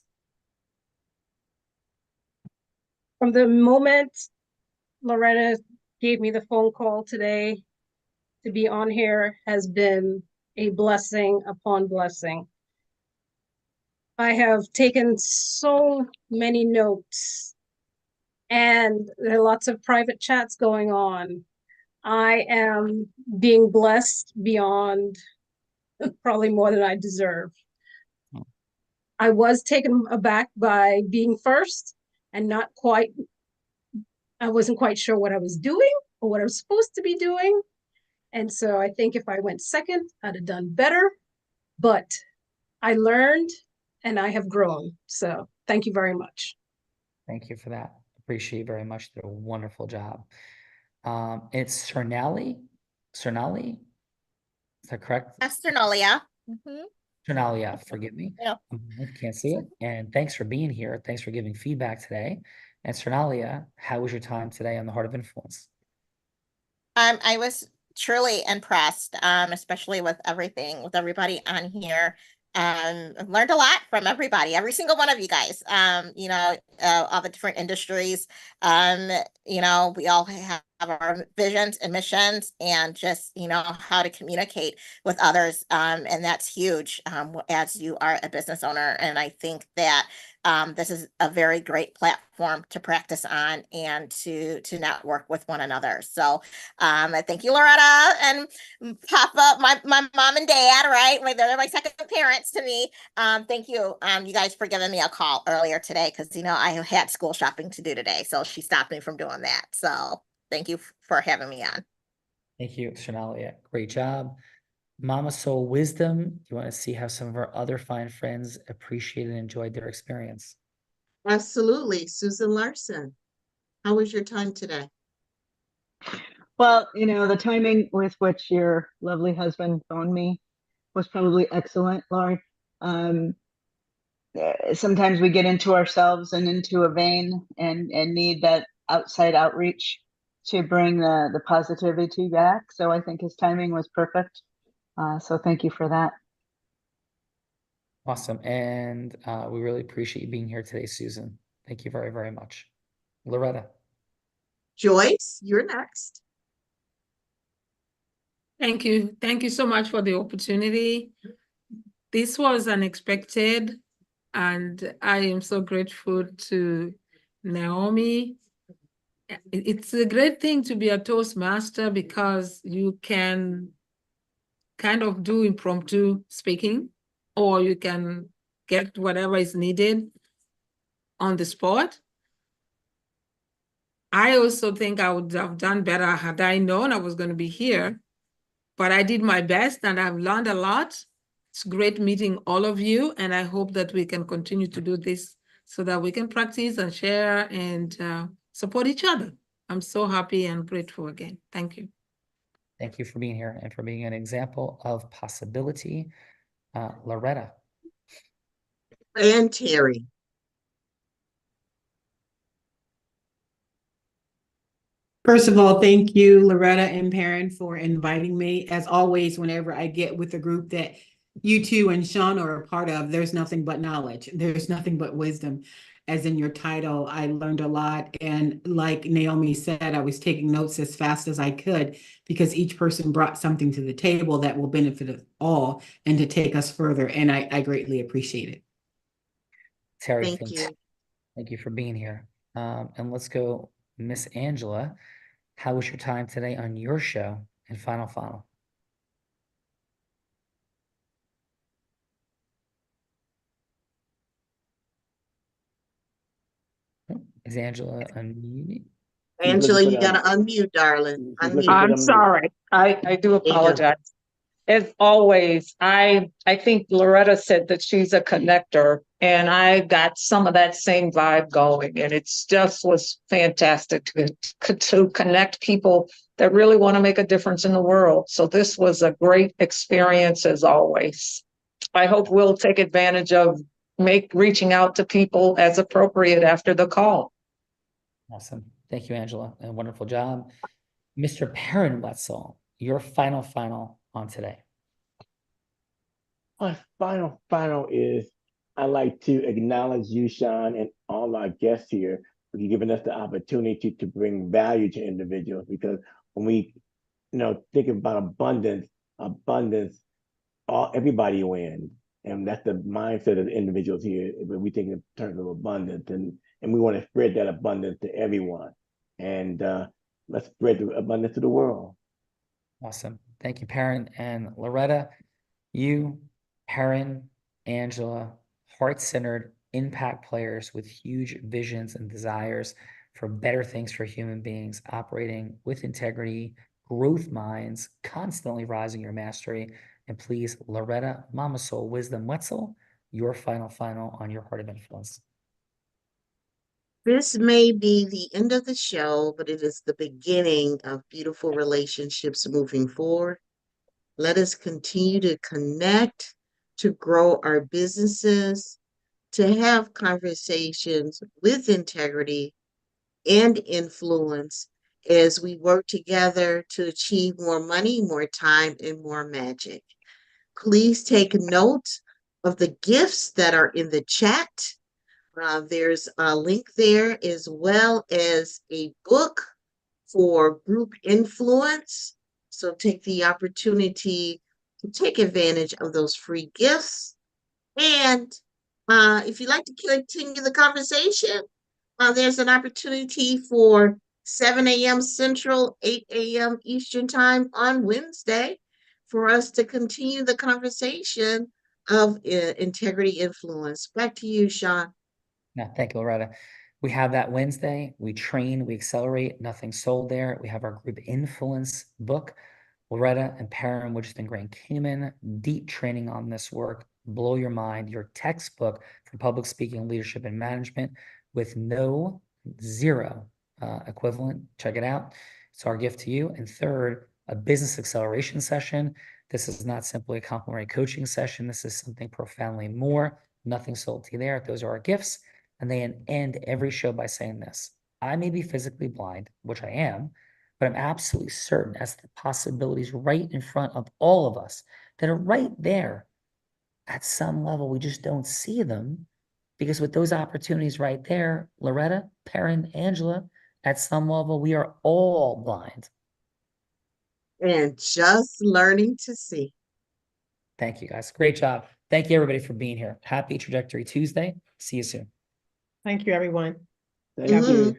Speaker 16: From the moment Loretta gave me the phone call today to be on here has been a blessing upon blessing. I have taken so many notes, and there are lots of private chats going on. I am being blessed beyond probably more than I deserve. I was taken aback by being first and I wasn't quite sure what I was doing or what I was supposed to be doing. And so I think if I went second, I'd have done better. But I learned and I have grown. So thank you very much.
Speaker 1: Thank you for that. Appreciate it very much. Did a wonderful job. It's Cernali. Cernali? Is that correct?
Speaker 18: Esternalia.
Speaker 1: Cernalia, forgive me.
Speaker 18: Yeah.
Speaker 1: I can't see it. And thanks for being here. Thanks for giving feedback today. And Cernalia, how was your time today on the Heart of Influence?
Speaker 18: I was truly impressed, especially with everybody on here. I've learned a lot from every single one of you guys. All the different industries. We all have our visions and missions, and just how to communicate with others. And that's huge as you are a business owner. And I think that this is a very great platform to practice on and to network with one another. So thank you, Loretta and Papa, my mom and dad, right? They're my second parents to me. Thank you, you guys, for giving me a call earlier today, because I had school shopping to do today, so she stopped me from doing that. So thank you for having me on.
Speaker 1: Thank you, Cernalia. Great job. Mama Soul Wisdom, do you want to see how some of our other fine friends appreciated and enjoyed their experience?
Speaker 15: Absolutely. Susan Larson, how was your time today?
Speaker 20: Well, the timing with which your lovely husband phoned me was probably excellent, Laurie. Sometimes we get into ourselves and into a vein and need that outside outreach to bring the positivity back. So I think his timing was perfect. So thank you for that.
Speaker 1: Awesome. And we really appreciate you being here today, Susan. Thank you very, very much. Loretta.
Speaker 15: Joyce, you're next.
Speaker 23: Thank you. Thank you so much for the opportunity. This was unexpected, and I am so grateful to Naomi. It's a great thing to be a Toastmaster because you can kind of do impromptu speaking, or you can get whatever is needed on the spot. I also think I would have done better had I known I was going to be here, but I did my best and I've learned a lot. It's great meeting all of you, and I hope that we can continue to do this so that we can practice and share and support each other. I'm so happy and grateful again. Thank you.
Speaker 1: Thank you for being here and for being an example of possibility. Loretta.
Speaker 15: And Terry.
Speaker 22: First of all, thank you, Loretta and Perrin, for inviting me. As always, whenever I get with a group that you two and Sean are a part of, there's nothing but knowledge. There's nothing but wisdom. As in your title, I learned a lot. And like Naomi said, I was taking notes as fast as I could because each person brought something to the table that will benefit us all and to take us further. And I greatly appreciate it.
Speaker 1: Terry,
Speaker 15: Thank you.
Speaker 1: Thank you for being here. And let's go, Miss Angela. How was your time today on your show and Final? Is Angela unmuted?
Speaker 15: Angela, you got to unmute, darling. Unmute.
Speaker 2: I'm sorry. I do apologize. As always, I think Loretta said that she's a connector, and I got some of that same vibe going, and it's just was fantastic to connect people that really want to make a difference in the world. So this was a great experience as always. I hope we'll take advantage of reaching out to people as appropriate after the call.
Speaker 1: Awesome. Thank you, Angela. A wonderful job. Mr. Perrin Wetzel, your final on today.
Speaker 3: My final is I'd like to acknowledge you, Sean, and all our guests here for giving us the opportunity to bring value to individuals. Because when we, think about abundance, everybody wins, and that's the mindset of the individuals here. When we think in terms of abundance, and we want to spread that abundance to everyone, and let's spread the abundance to the world.
Speaker 1: Awesome. Thank you, Perrin and Loretta. You, Perrin, Angela, heart-centered impact players with huge visions and desires for better things for human beings, operating with integrity, growth minds, constantly rising your mastery. And please, Loretta, Mama Soul Wisdom Wetzel, your final on your Heart of Influence.
Speaker 15: This may be the end of the show, but it is the beginning of beautiful relationships moving forward. Let us continue to connect, to grow our businesses, to have conversations with integrity and influence as we work together to achieve more money, more time, and more magic. Please take note of the gifts that are in the chat. There's a link there as well as a book for group influence. So take the opportunity to take advantage of those free gifts. And if you'd like to continue the conversation, there's an opportunity for 7 a.m. Central, 8 a.m. Eastern Time on Wednesday for us to continue the conversation of integrity influence. Back to you, Sean.
Speaker 1: No, thank you, Loretta. We have that Wednesday. We train, we accelerate, nothing sold there. We have our group influence book. Loretta and Perrin, which is in Grand Cayman, deep training on this work. Blow your mind, your textbook for public speaking, leadership, and management with zero equivalent. Check it out. It's our gift to you. And third, a business acceleration session. This is not simply a complimentary coaching session. This is something profoundly more. Nothing sold to you there. Those are our gifts. And they end every show by saying this. I may be physically blind, which I am, but I'm absolutely certain as the possibilities right in front of all of us that are right there, at some level, we just don't see them because with those opportunities right there, Loretta, Perrin, Angela, at some level, we are all blind.
Speaker 15: And just learning to see.
Speaker 1: Thank you, guys. Great job. Thank you, everybody, for being here. Happy Trajectory Tuesday. See you soon.
Speaker 21: Thank you, everyone.
Speaker 3: Thank you.